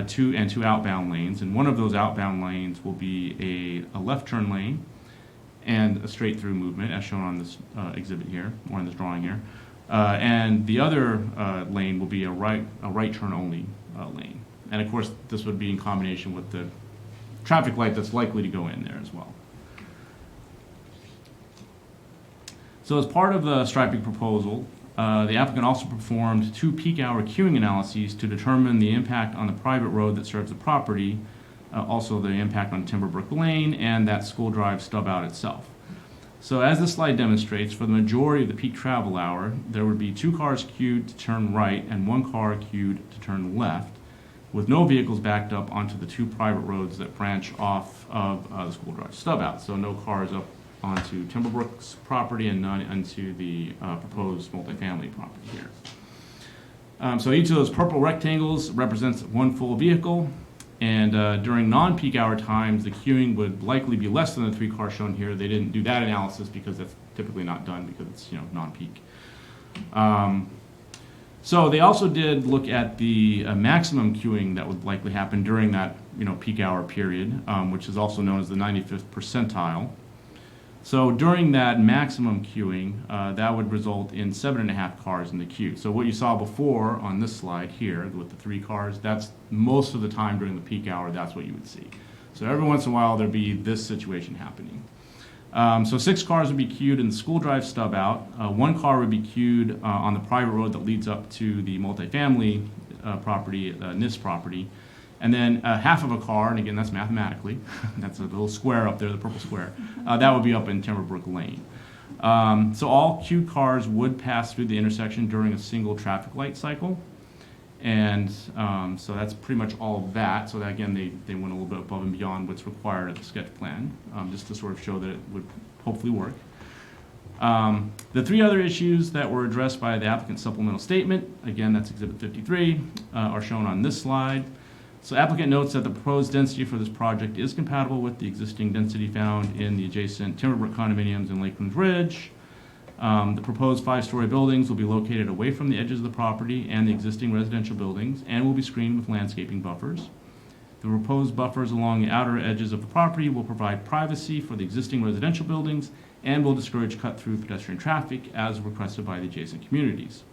2 outbound lanes, and one of those outbound lanes will be a left turn lane and a straight through movement, as shown on this exhibit here, or on this drawing here. And the other lane will be a right turn only lane. And of course, this would be in combination with the traffic light that's likely to go in there as well. So as part of the striping proposal, the applicant also performed 2 peak hour queuing analyses to determine the impact on the private road that serves the property, also the impact on Timberbrook Lane, and that School Drive stub out itself. So as this slide demonstrates, for the majority of the peak travel hour, there would be 2 cars queued to turn right and 1 car queued to turn left, with no vehicles backed up onto the 2 private roads that branch off of the School Drive stub out. So no cars up onto Timberbrook's property and none onto the proposed multifamily property here. So each of those purple rectangles represents 1 full vehicle, and during non-peak hour times, the queuing would likely be less than the 3 cars shown here. They didn't do that analysis because that's typically not done because it's non-peak. So they also did look at the maximum queuing that would likely happen during that peak hour period, which is also known as the 95th percentile. So during that maximum queuing, that would result in 7.5 cars in the queue. So what you saw before on this slide here with the 3 cars, that's most of the time during the peak hour, that's what you would see. So every once in a while there'd be this situation happening. So 6 cars would be queued in the School Drive stub out. 1 car would be queued on the private road that leads up to the multifamily property, NIST property. And then half of a car, and again, that's mathematically, that's a little square up there, the purple square, that would be up in Timberbrook Lane. So all queued cars would pass through the intersection during a single traffic light cycle. And so that's pretty much all of that. So that, again, they went a little bit above and beyond what's required of the sketch plan, just to sort of show that it would hopefully work. The three other issues that were addressed by the applicant's supplemental statement, again, that's Exhibit 53, are shown on this slide. So applicant notes that the proposed density for this project is compatible with the existing density found in the adjacent Timberbrook condominiums in Lakeland Ridge. The proposed 5-story buildings will be located away from the edges of the property and the existing residential buildings and will be screened with landscaping buffers. The proposed buffers along the outer edges of the property will provide privacy for the existing residential buildings and will discourage cut-through pedestrian traffic as requested by the adjacent communities.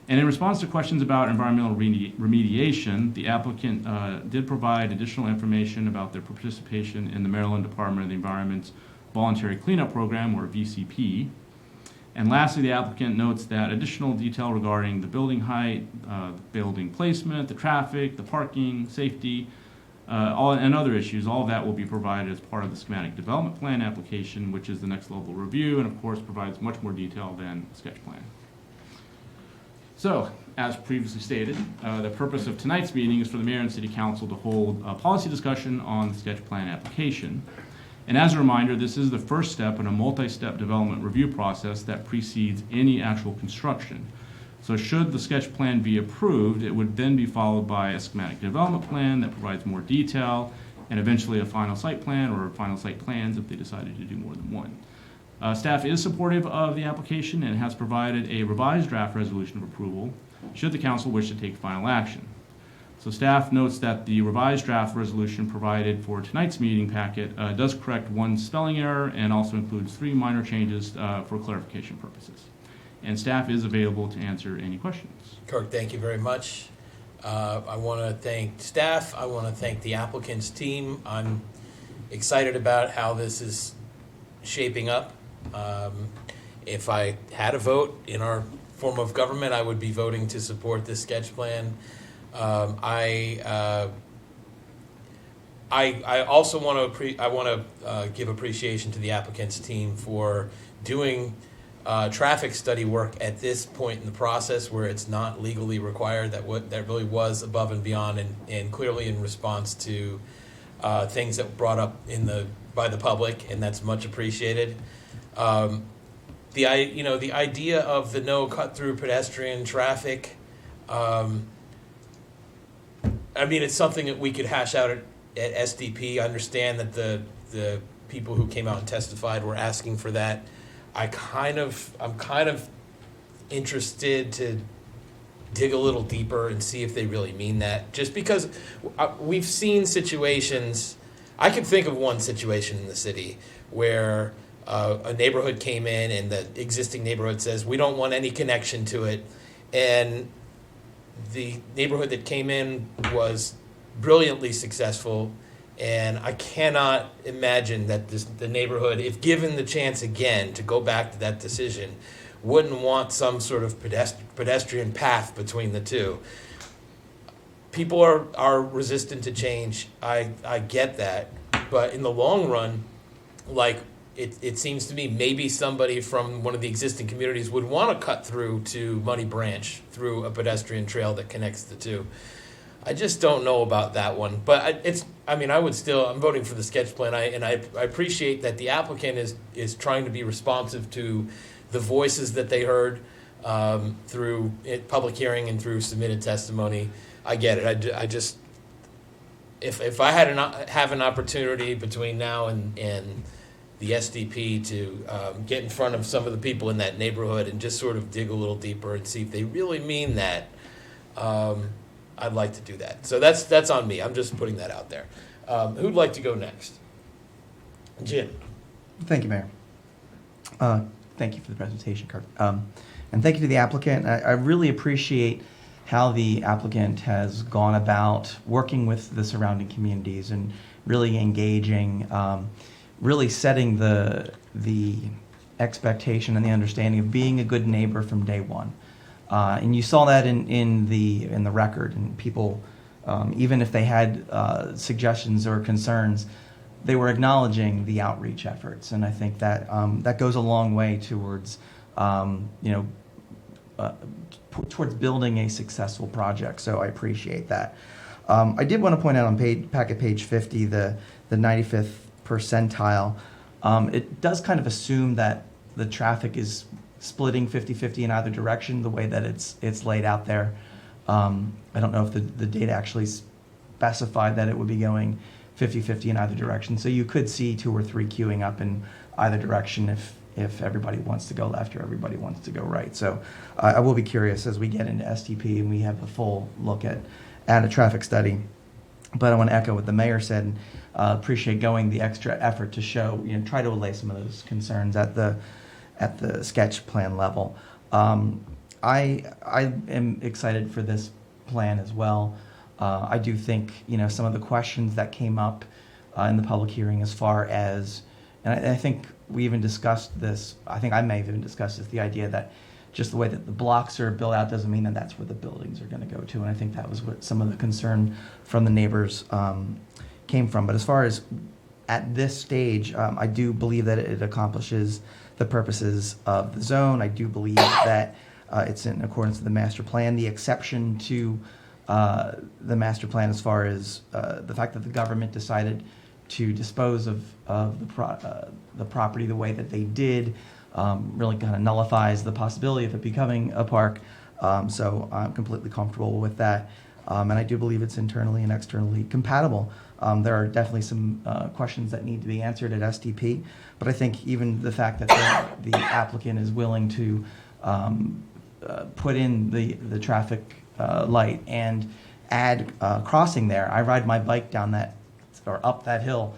And in response to questions about environmental remediation, the applicant did provide additional information about their participation in the Maryland Department of the Environment's Voluntary Cleanup Program, or VCP. And lastly, the applicant notes that additional detail regarding the building height, building placement, the traffic, the parking, safety, and other issues, all of that will be provided as part of the schematic development plan application, which is the next level review, and of course provides much more detail than the sketch plan. So, as previously stated, the purpose of tonight's meeting is for the mayor and city council to hold a policy discussion on the sketch plan application. And as a reminder, this is the first step in a multi-step development review process that precedes any actual construction. So should the sketch plan be approved, it would then be followed by a schematic development plan that provides more detail, and eventually a final site plan or final site plans if they decided to do more than one. Staff is supportive of the application and has provided a revised draft resolution of approval should the council wish to take final action. So staff notes that the revised draft resolution provided for tonight's meeting packet does correct one spelling error and also includes 3 minor changes for clarification purposes. And staff is available to answer any questions. Kirk, thank you very much. I want to thank staff. I want to thank the applicant's team. I'm excited about how this is shaping up. If I had a vote in our form of government, I would be voting to support this sketch plan. I also want to give appreciation to the applicant's team for doing traffic study work at this point in the process where it's not legally required. That really was above and beyond and clearly in response to things that were brought up by the public, and that's much appreciated. The idea of the no cut through pedestrian traffic. It's something that we could hash out at SDP. I understand that the people who came out and testified were asking for that. I'm kind of interested to dig a little deeper and see if they really mean that. Just because we've seen situations, I can think of one situation in the city where a neighborhood came in and the existing neighborhood says, we don't want any connection to it. And the neighborhood that came in was brilliantly successful, and I cannot imagine that the neighborhood, if given the chance again to go back to that decision, wouldn't want some sort of pedestrian path between the two. People are resistant to change. I get that, but in the long run, it seems to me maybe somebody from one of the existing communities would want to cut through to Muddy Branch through a pedestrian trail that connects the two. I just don't know about that one. But I'm voting for the sketch plan. I appreciate that the applicant is trying to be responsive to the voices that they heard through public hearing and through submitted testimony. I get it. I just, if I have an opportunity between now and the SDP to get in front of some of the people in that neighborhood and just sort of dig a little deeper and see if they really mean that, I'd like to do that. So that's on me. I'm just putting that out there. Who'd like to go next? Jim. Thank you, Mayor. Thank you for the presentation, Kurt. And thank you to the applicant. I really appreciate how the applicant has gone about working with the surrounding communities and really engaging, really setting the expectation and the understanding of being a good neighbor from day one. And you saw that in the record, and people, even if they had suggestions or concerns, they were acknowledging the outreach efforts, and I think that that goes a long way towards towards building a successful project. So I appreciate that. I did want to point out on packet page 50, the 95th percentile. It does kind of assume that the traffic is splitting 50-50 in either direction, the way that it's laid out there. I don't know if the data actually specified that it would be going 50-50 in either direction. So you could see 2 or 3 queuing up in either direction if everybody wants to go left or everybody wants to go right. So I will be curious as we get into STP and we have a full look at a traffic study. But I want to echo what the mayor said. Appreciate going the extra effort to show, try to allay some of those concerns at the sketch plan level. I am excited for this plan as well. I do think, some of the questions that came up in the public hearing as far as, and I think we even discussed this, I think I may have even discussed this, the idea that just the way that the blocks are built out doesn't mean that that's where the buildings are going to go to. And I think that was what some of the concern from the neighbors came from. But as far as at this stage, I do believe that it accomplishes the purposes of the zone. I do believe that it's in accordance with the master plan. The exception to the master plan as far as the fact that the government decided to dispose of the property the way that they did really kind of nullifies the possibility of it becoming a park. So I'm completely comfortable with that. And I do believe it's internally and externally compatible. There are definitely some questions that need to be answered at STP, but I think even the fact that the applicant is willing to put in the traffic light and add crossing there. I ride my bike down that or up that hill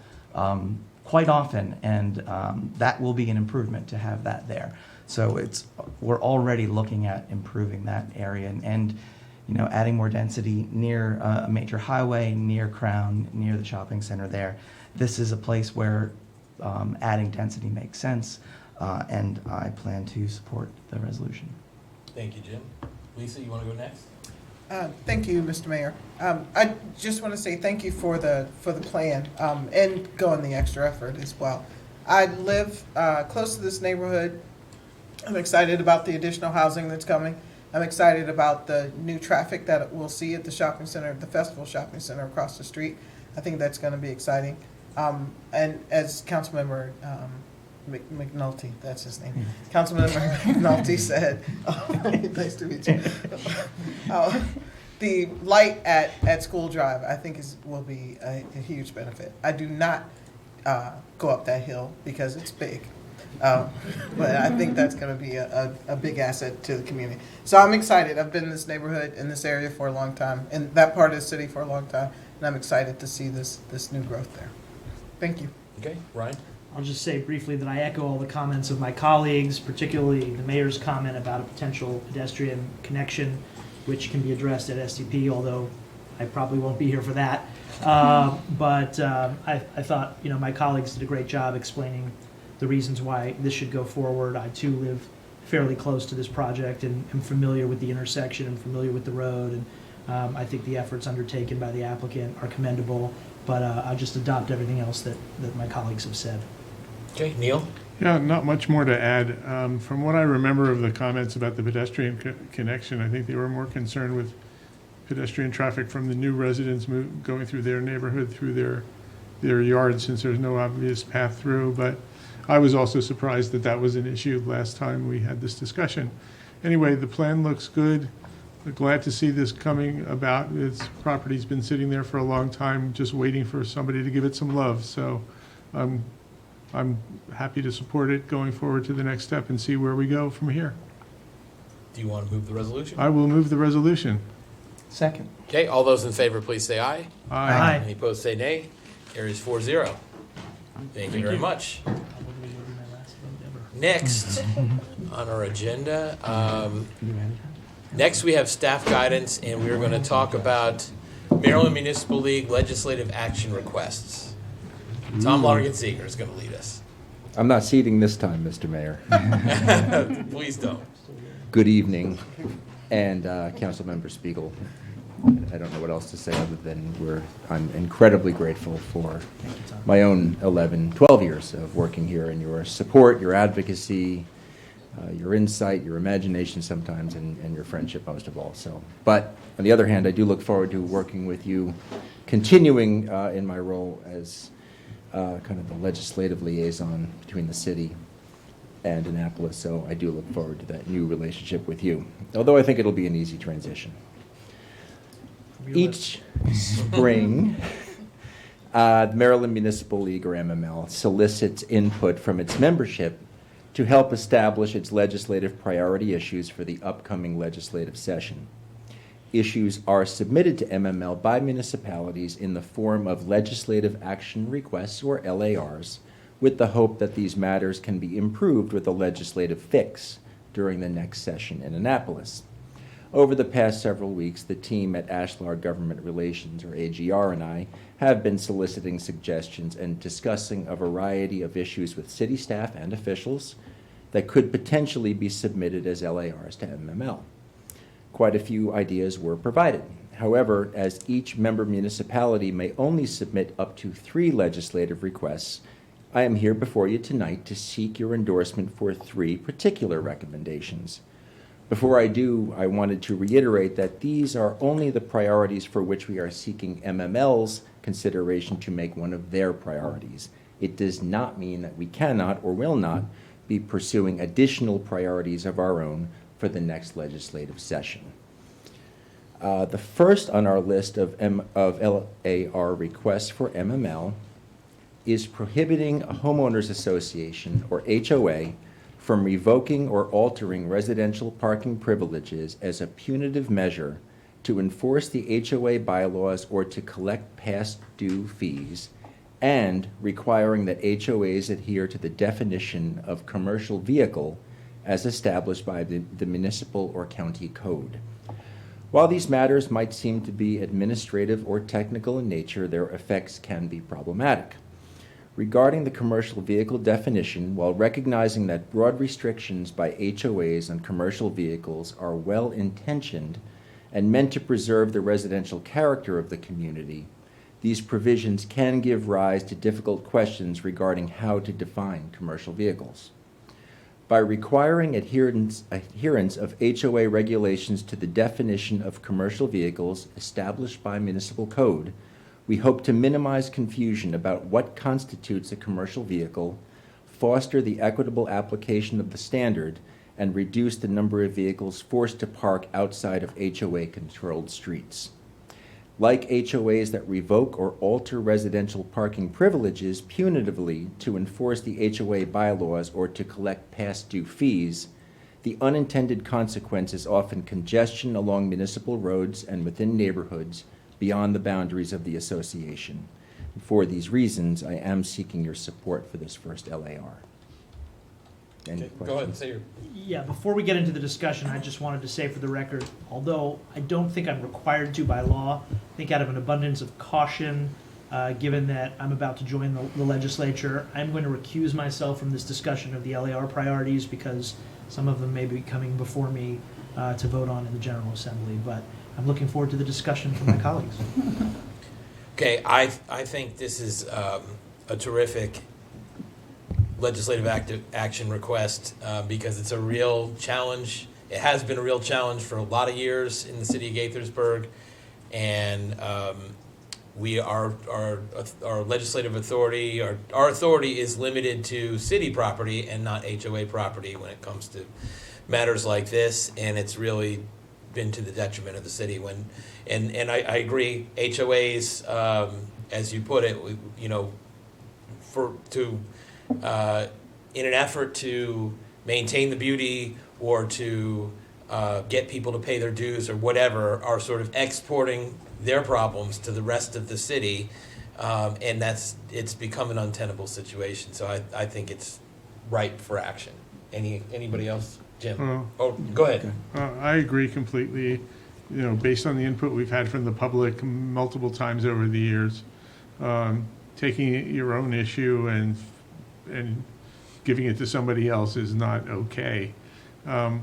quite often, and that will be an improvement to have that there. So we're already looking at improving that area and adding more density near a major highway, near Crown, near the shopping center there. This is a place where adding density makes sense, and I plan to support the resolution. Thank you, Jim. Lisa, you want to go next? Thank you, Mr. Mayor. I just want to say thank you for the plan and going the extra effort as well. I live close to this neighborhood. I'm excited about the additional housing that's coming. I'm excited about the new traffic that we'll see at the shopping center, the Festival Shopping Center across the street. I think that's going to be exciting. And as Councilmember McNulty, that's his name. Councilmember McNulty said, nice to meet you. The light at School Drive, I think will be a huge benefit. I do not go up that hill because it's big. But I think that's going to be a big asset to the community. So I'm excited. I've been in this neighborhood, in this area for a long time, in that part of the city for a long time, and I'm excited to see this new growth there. Thank you. Okay, Ryan? I'll just say briefly that I echo all the comments of my colleagues, particularly the mayor's comment about a potential pedestrian connection, which can be addressed at STP, although I probably won't be here for that. But I thought, my colleagues did a great job explaining the reasons why this should go forward. I too live fairly close to this project and am familiar with the intersection and familiar with the road. And I think the efforts undertaken by the applicant are commendable, but I'll just adopt everything else that my colleagues have said. Okay, Neil? Yeah, not much more to add. From what I remember of the comments about the pedestrian connection, I think they were more concerned with pedestrian traffic from the new residents going through their neighborhood, through their yard, since there's no obvious path through. But I was also surprised that that was an issue last time we had this discussion. Anyway, the plan looks good. Glad to see this coming about. Its property's been sitting there for a long time, just waiting for somebody to give it some love. So I'm happy to support it going forward to the next step and see where we go from here. Do you want to move the resolution? I will move the resolution. Second. Okay, all those in favor, please say aye. Aye. Any opposed, say nay. Carries 4-0. Thank you very much. Next on our agenda, next we have staff guidance, and we're going to talk about Maryland Municipal League legislative action requests. Tom Largan-Seeger is going to lead us. I'm not ceding this time, Mr. Mayor. Please don't. Good evening, and Councilmember Spiegel. I don't know what else to say other than I'm incredibly grateful for my own 12 years of working here and your support, your advocacy, your insight, your imagination sometimes, and your friendship most of all. So, but on the other hand, I do look forward to working with you, continuing in my role as kind of the legislative liaison between the city and Annapolis. So I do look forward to that new relationship with you, although I think it'll be an easy transition. Each spring, the Maryland Municipal League, or MML, solicits input from its membership to help establish its legislative priority issues for the upcoming legislative session. Issues are submitted to MML by municipalities in the form of legislative action requests, or LARs, with the hope that these matters can be improved with a legislative fix during the next session in Annapolis. Over the past several weeks, the team at Ashlar Government Relations, or AGR, and I have been soliciting suggestions and discussing a variety of issues with city staff and officials that could potentially be submitted as LARs to MML. Quite a few ideas were provided. However, as each member municipality may only submit up to 3 legislative requests, I am here before you tonight to seek your endorsement for 3 particular recommendations. Before I do, I wanted to reiterate that these are only the priorities for which we are seeking MML's consideration to make one of their priorities. It does not mean that we cannot or will not be pursuing additional priorities of our own for the next legislative session. The first on our list of LAR requests for MML is prohibiting a homeowners association, or HOA, from revoking or altering residential parking privileges as a punitive measure to enforce the HOA bylaws or to collect past due fees, and requiring that HOAs adhere to the definition of commercial vehicle as established by the municipal or county code. While these matters might seem to be administrative or technical in nature, their effects can be problematic. Regarding the commercial vehicle definition, while recognizing that broad restrictions by HOAs on commercial vehicles are well-intentioned and meant to preserve the residential character of the community, these provisions can give rise to difficult questions regarding how to define commercial vehicles. By requiring adherence of HOA regulations to the definition of commercial vehicles established by municipal code, we hope to minimize confusion about what constitutes a commercial vehicle, foster the equitable application of the standard, and reduce the number of vehicles forced to park outside of HOA-controlled streets. Like HOAs that revoke or alter residential parking privileges punitively to enforce the HOA bylaws or to collect past due fees, the unintended consequence is often congestion along municipal roads and within neighborhoods beyond the boundaries of the association. For these reasons, I am seeking your support for this first LAR. Any Okay, questions? go ahead and say your. Yeah, before we get into the discussion, I just wanted to say for the record, although I don't think I'm required to by law, I think out of an abundance of caution, given that I'm about to join the legislature, I'm going to recuse myself from this discussion of the LAR priorities because some of them may be coming before me to vote on in the General Assembly. But I'm looking forward to the discussion from my colleagues. Okay, I think this is a terrific legislative action request because it's a real challenge. It has been a real challenge for a lot of years in the city of Gaithersburg, and our legislative authority, our authority is limited to city property and not HOA property when it comes to matters like this, and it's really been to the detriment of the city. And I agree, HOAs, as you put it, in an effort to maintain the beauty or to get people to pay their dues or whatever, are sort of exporting their problems to the rest of the city, and it's become an untenable situation. So I think it's ripe for action. Anybody else? Jim? Go ahead. I agree completely. Based on the input we've had from the public multiple times over the years, taking your own issue and giving it to somebody else is not okay. And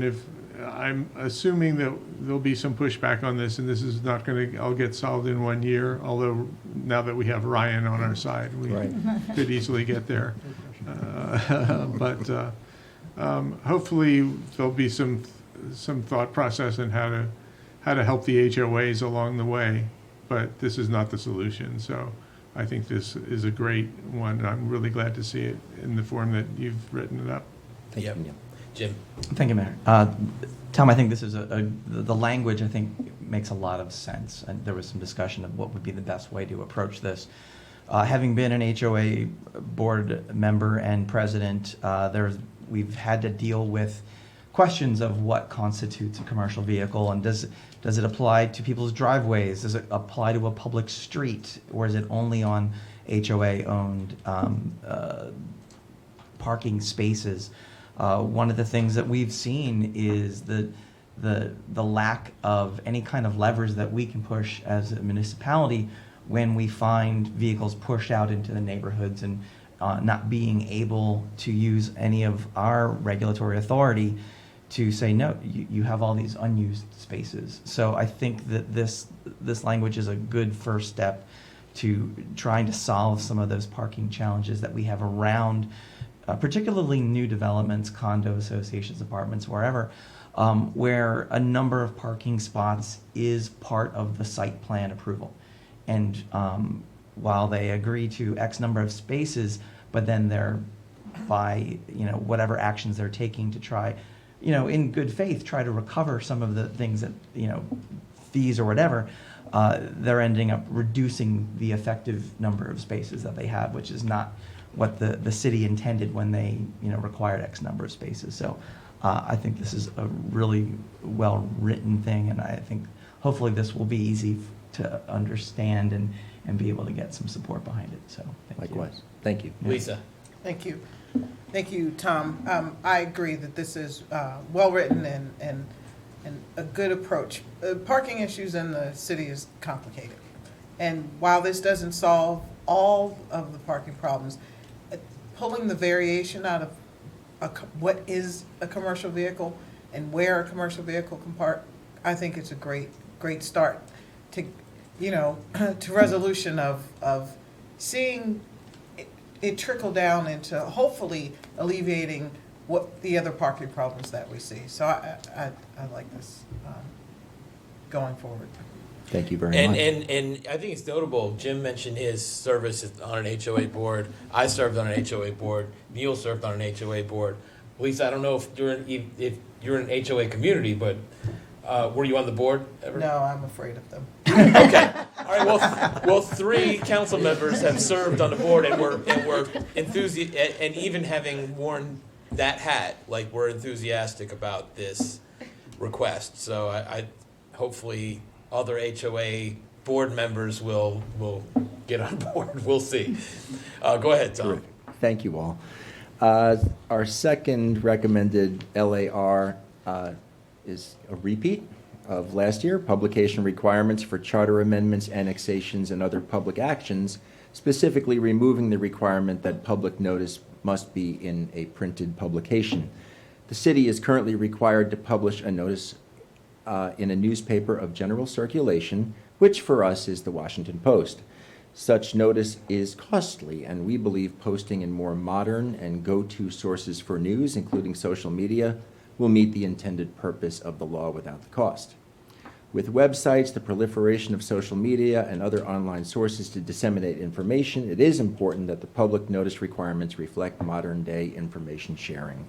if I'm assuming that there'll be some pushback on this, and this is not going to all get solved in 1 year, although now that we have Ryan on our side, we could easily get there. Hopefully, there'll be some thought process in how to help the HOAs along the way, but this is not the solution. So I think this is a great one, and I'm really glad to see it in the form that you've written it up. Thank Yep. you, Neil. Jim? Thank you, Mayor. Tom, I think this is the language, I think, makes a lot of sense. And there was some discussion of what would be the best way to approach this. Having been an HOA board member and president, we've had to deal with questions of what constitutes a commercial vehicle, and does it apply to people's driveways? Does it apply to a public street, or is it only on HOA-owned parking spaces? One of the things that we've seen is the lack of any kind of levers that we can push as a municipality when we find vehicles pushed out into the neighborhoods, and not being able to use any of our regulatory authority to say, no, you have all these unused spaces. So I think that this language is a good first step to trying to solve some of those parking challenges that we have around particularly new developments, condo associations, apartments, wherever, where a number of parking spots is part of the site plan approval. And while they agree to X number of spaces, but then they're by, whatever actions they're taking to try, in good faith, try to recover some of the things that, fees or whatever, they're ending up reducing the effective number of spaces that they have, which is not what the city intended when they, required X number of spaces. So I think this is a really well-written thing, and I think hopefully this will be easy to understand and be able to get some support behind it. So thank you. Likewise. Thank you. Lisa? Thank you. Thank you, Tom. I agree that this is well-written and a good approach. Parking issues in the city is complicated. And while this doesn't solve all of the parking problems, pulling the variation out of what is a commercial vehicle and where a commercial vehicle can park, I think it's a great start to, to resolution of seeing it trickle down into hopefully alleviating what the other parking problems that we see. So I like this going forward. Thank you very And, much. and I think it's notable, Jim mentioned his service on an HOA board. I served on an HOA board. Neil served on an HOA board. Lisa, I don't know if you're in an HOA community, but were you on the board ever? No, I'm afraid of them. Okay. All right. Well, 3 council members have served on the board and were enthusiastic, and even having worn that hat, like, we're enthusiastic about this request. So I hopefully other HOA board members will get on board. We'll see. Go ahead, Tom. Terrific. Thank you all. Our second recommended LAR is a repeat of last year, publication requirements for charter amendments, annexations, and other public actions, specifically removing the requirement that public notice must be in a printed publication. The city is currently required to publish a notice in a newspaper of general circulation, which for us is the Washington Post. Such notice is costly, and we believe posting in more modern and go-to sources for news, including social media, will meet the intended purpose of the law without the cost. With websites, the proliferation of social media, and other online sources to disseminate information, it is important that the public notice requirements reflect modern-day information sharing.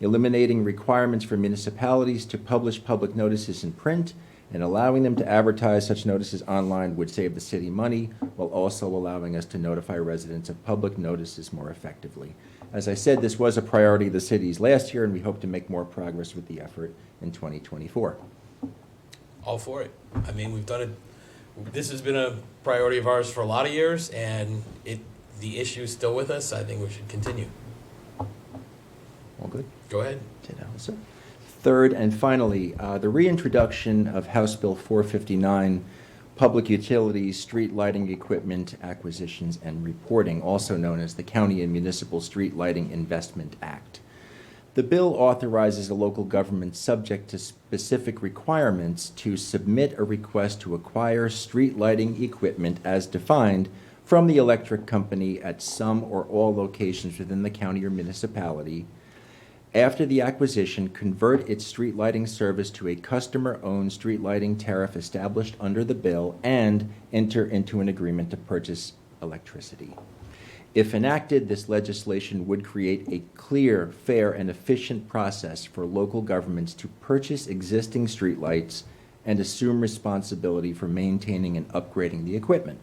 Eliminating requirements for municipalities to publish public notices in print and allowing them to advertise such notices online would save the city money, while also allowing us to notify residents of public notices more effectively. As I said, this was a priority of the city's last year, and we hope to make more progress with the effort in 2024. All for it. I mean, we've done it. This has been a priority of ours for a lot of years, and the issue is still with us. I think we should continue. All good? Go ahead. Yes, sir. Third and finally, the reintroduction of House Bill 459, Public Utilities, Street Lighting Equipment Acquisitions and Reporting, also known as the County and Municipal Street Lighting Investment Act. The bill authorizes a local government subject to specific requirements to submit a request to acquire street lighting equipment as defined from the electric company at some or all locations within the county or municipality, After the acquisition, convert its street lighting service to a customer-owned street lighting tariff established under the bill, and enter into an agreement to purchase electricity. If enacted, this legislation would create a clear, fair, and efficient process for local governments to purchase existing streetlights and assume responsibility for maintaining and upgrading the equipment.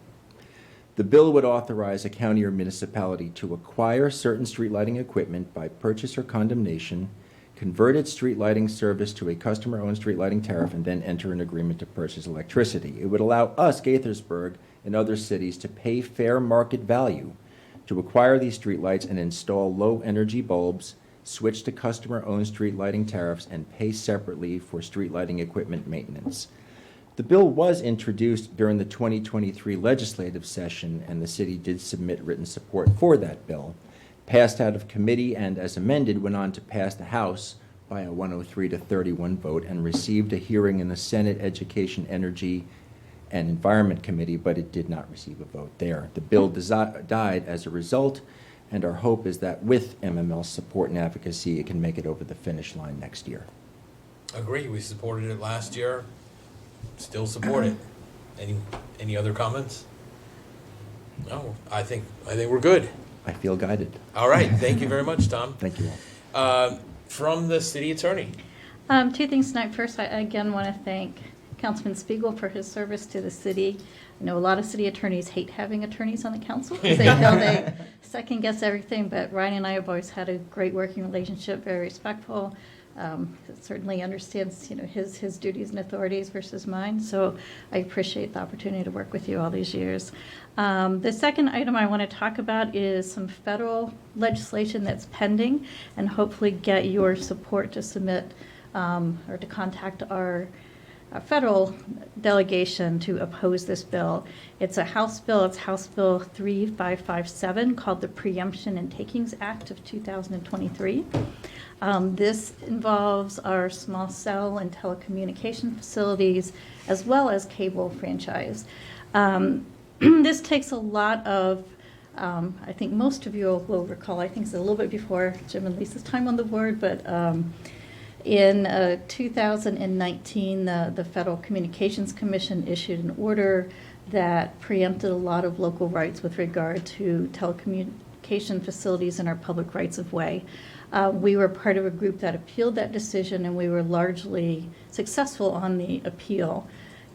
The bill would authorize a county or municipality to acquire certain street lighting equipment by purchase or condemnation, convert its street lighting service to a customer-owned street lighting tariff, and then enter an agreement to purchase electricity. It would allow us, Gaithersburg, and other cities to pay fair market value to acquire these streetlights and install low-energy bulbs, switch to customer-owned street lighting tariffs, and pay separately for street lighting equipment maintenance. The bill was introduced during the 2023 legislative session, and the city did submit written support for that bill. Passed out of committee and, as amended, went on to pass the House by a 103 to 31 vote and received a hearing in the Senate Education, Energy, and Environment Committee, but it did not receive a vote there. The bill died as a result, and our hope is that with MML's support and advocacy, it can make it over the finish line next year. Agree. We supported it last year. Still support it. Any other comments? No, I think we're good. I feel guided. All right. Thank you very much, Tom. Thank you all. From the city attorney. Two things tonight. First, I again want to thank Councilman Spiegel for his service to the city. I know a lot of city attorneys hate having attorneys on the council because they feel they second guess everything, but Ryan and I have always had a great working relationship, very respectful. Certainly understands, his duties and authorities versus mine. So I appreciate the opportunity to work with you all these years. The second item I want to talk about is some federal legislation that's pending, and hopefully get your support to submit or to contact our federal delegation to oppose this bill. It's a House bill. It's House Bill 3557, called the Preemption and Takings Act of 2023. This involves our small cell and telecommunication facilities, as well as cable franchise. This takes a lot of, I think most of you will recall, I think it's a little bit before Jim and Lisa's time on the board, but in 2019, the Federal Communications Commission issued an order that preempted a lot of local rights with regard to telecommunication facilities in our public rights of way. We were part of a group that appealed that decision, and we were largely successful on the appeal.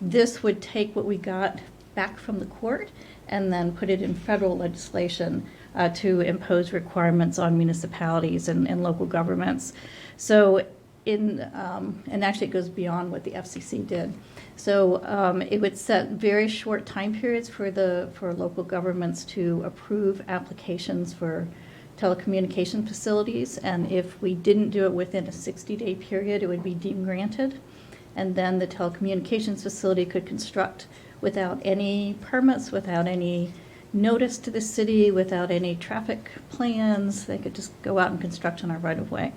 This would take what we got back from the court and then put it in federal legislation to impose requirements on municipalities and local governments. So and actually it goes beyond what the FCC did. So it would set very short time periods for local governments to approve applications for telecommunication facilities, and if we didn't do it within a 60-day period, it would be deemed granted, and then the telecommunications facility could construct without any permits, without any notice to the city, without any traffic plans. They could just go out and construct on our right-of-way.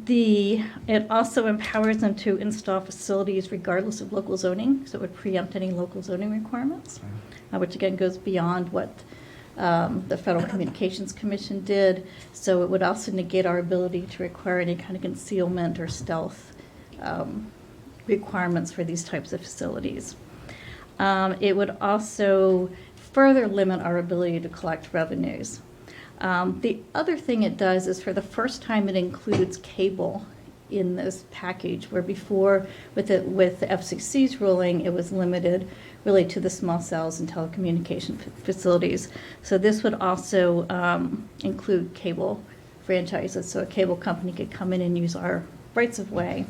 It also empowers them to install facilities regardless of local zoning, so it would preempt any local zoning requirements, which again goes beyond what the Federal Communications Commission did. So it would also negate our ability to require any kind of concealment or stealth requirements for these types of facilities. It would also further limit our ability to collect revenues. The other thing it does is, for the first time, it includes cable in this package, where before, with the FCC's ruling, it was limited really to the small cells and telecommunication facilities. So this would also include cable franchises, so a cable company could come in and use our rights of way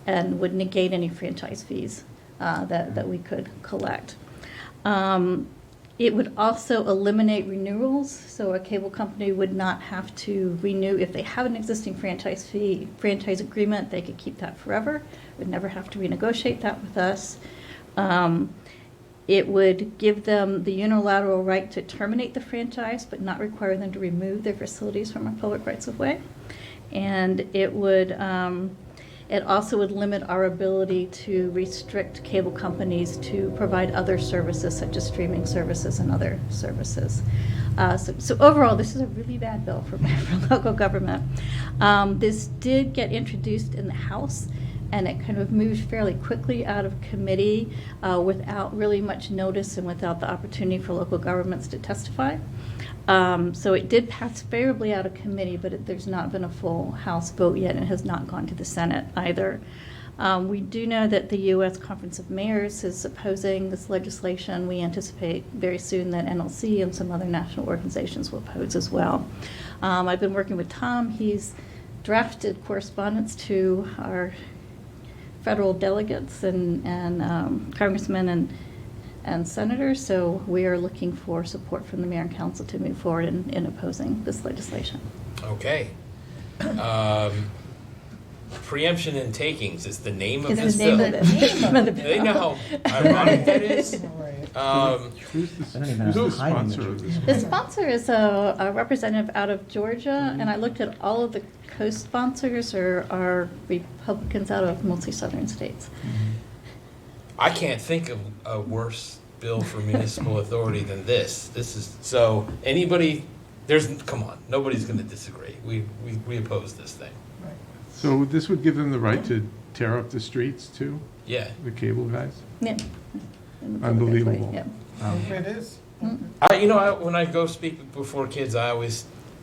and would negate any franchise fees that we could collect. It would also eliminate renewals, so a cable company would not have to renew. If they have an existing franchise agreement, they could keep that forever, would never have to renegotiate that with us. It would give them the unilateral right to terminate the franchise, but not require them to remove their facilities from our public rights of way. And it would It also would limit our ability to restrict cable companies to provide other services such as streaming services and other services. So overall, this is a really bad bill for local government. This did get introduced in the House, and it kind of moved fairly quickly out of committee without really much notice and without the opportunity for local governments to testify. So it did pass favorably out of committee, but there's not been a full House vote yet, and it has not gone to the Senate either. We do know that the U.S. Conference of Mayors is opposing this legislation. We anticipate very soon that NLC and some other national organizations will oppose as well. I've been working with Tom. He's drafted correspondence to our federal delegates and congressmen and senators, so we are looking for support from the mayor and council to move forward in opposing this legislation. Okay. Preemption and takings is the name of Is this the name bill. of the Do they know how ironic that is? Who's I don't even know the how to hide sponsor the of this? The sponsor is a representative out of Georgia, and I looked at all of the co-sponsors are Republicans out of mostly southern states. I can't think of a worse bill for municipal authority than this. This is, so anybody, come on, nobody's going to disagree. We oppose this thing. So this would give them the right to tear up the streets too, Yeah. the cable guys? Yeah. Unbelievable. Yeah. It is. When I go speak before kids, I'm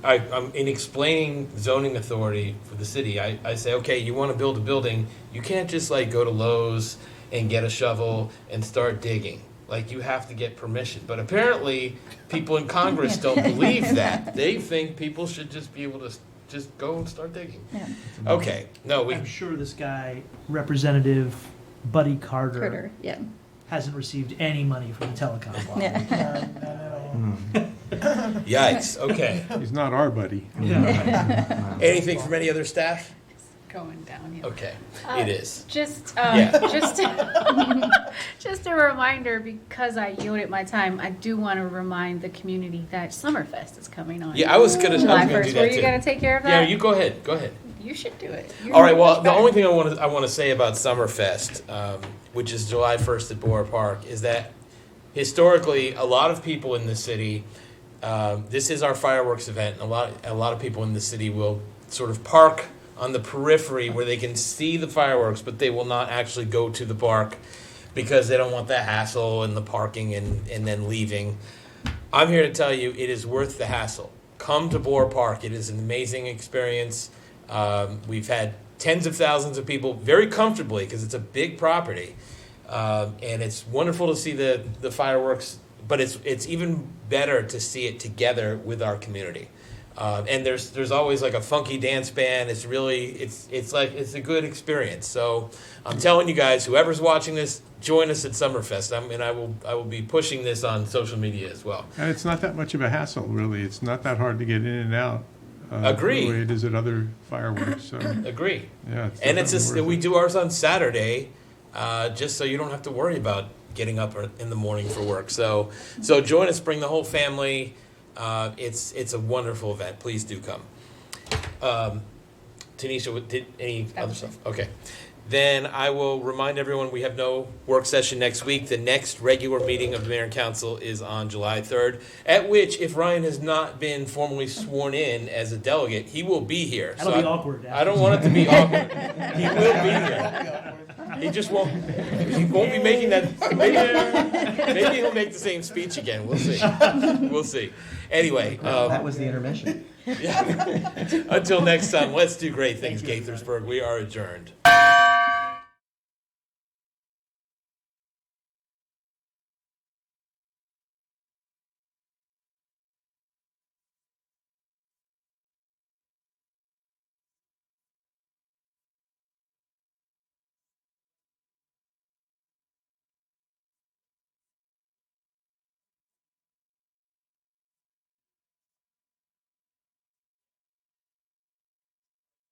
in explaining zoning authority for the city. I say, okay, you want to build a building, you can't just like go to Lowe's and get a shovel and start digging. Like, you have to get permission. But apparently, people in Congress don't believe that. They think people should just be able to just go and start digging. Yeah. Okay, no, I'm sure this guy, Representative Buddy Carter, Yeah. hasn't received any money from the telecom lobby. Yeah. yikes, okay. He's not our buddy. Anything from any other staff? Going down, yeah. Okay, it is. Just, Yeah. just a reminder, because I yielded my time, I do want to remind the community that Summerfest is coming on. Yeah, I was gonna July do 1st. that Were too. you gonna take care of Yeah, that? you go ahead, go ahead. You should do it. All right, well, the only thing I want to say about Summerfest, which is July 1st at Borough Park, is that historically, a lot of people in the city, this is our fireworks event, and a lot of people in the city will sort of park on the periphery where they can see the fireworks, but they will not actually go to the park because they don't want the hassle and the parking and then leaving. I'm here to tell you it is worth the hassle. Come to Borough Park. It is an amazing experience. We've had tens of thousands of people very comfortably because it's a big property. And it's wonderful to see the fireworks, but it's even better to see it together with our community. And there's always like a funky dance band. It's really, it's a good experience. So I'm telling you guys, whoever's watching this, join us at Summerfest. And I will be pushing this on social media as well. And it's not that much of a hassle, really. It's not that hard to get in and out. Agree. The way it is at other fireworks, so, Agree. yeah. And it's definitely worth we it. do ours on Saturday, just so you don't have to worry about getting up in the morning for work. So join us, bring the whole family. It's a wonderful event. Please do come. Tanisha, did any other stuff? Okay. Then I will remind everyone we have no work session next week. The next regular meeting of the Mayor and Council is on July 3rd, at which, if Ryan has not been formally sworn in as a delegate, he will be here. That'll be awkward. I don't want it to be awkward. He will be here. He just won't. He won't be making that. Maybe he'll make the same speech again. We'll see. We'll see. Anyway, That was the intermission. until next time, let's do great things, Gaithersburg. We are adjourned.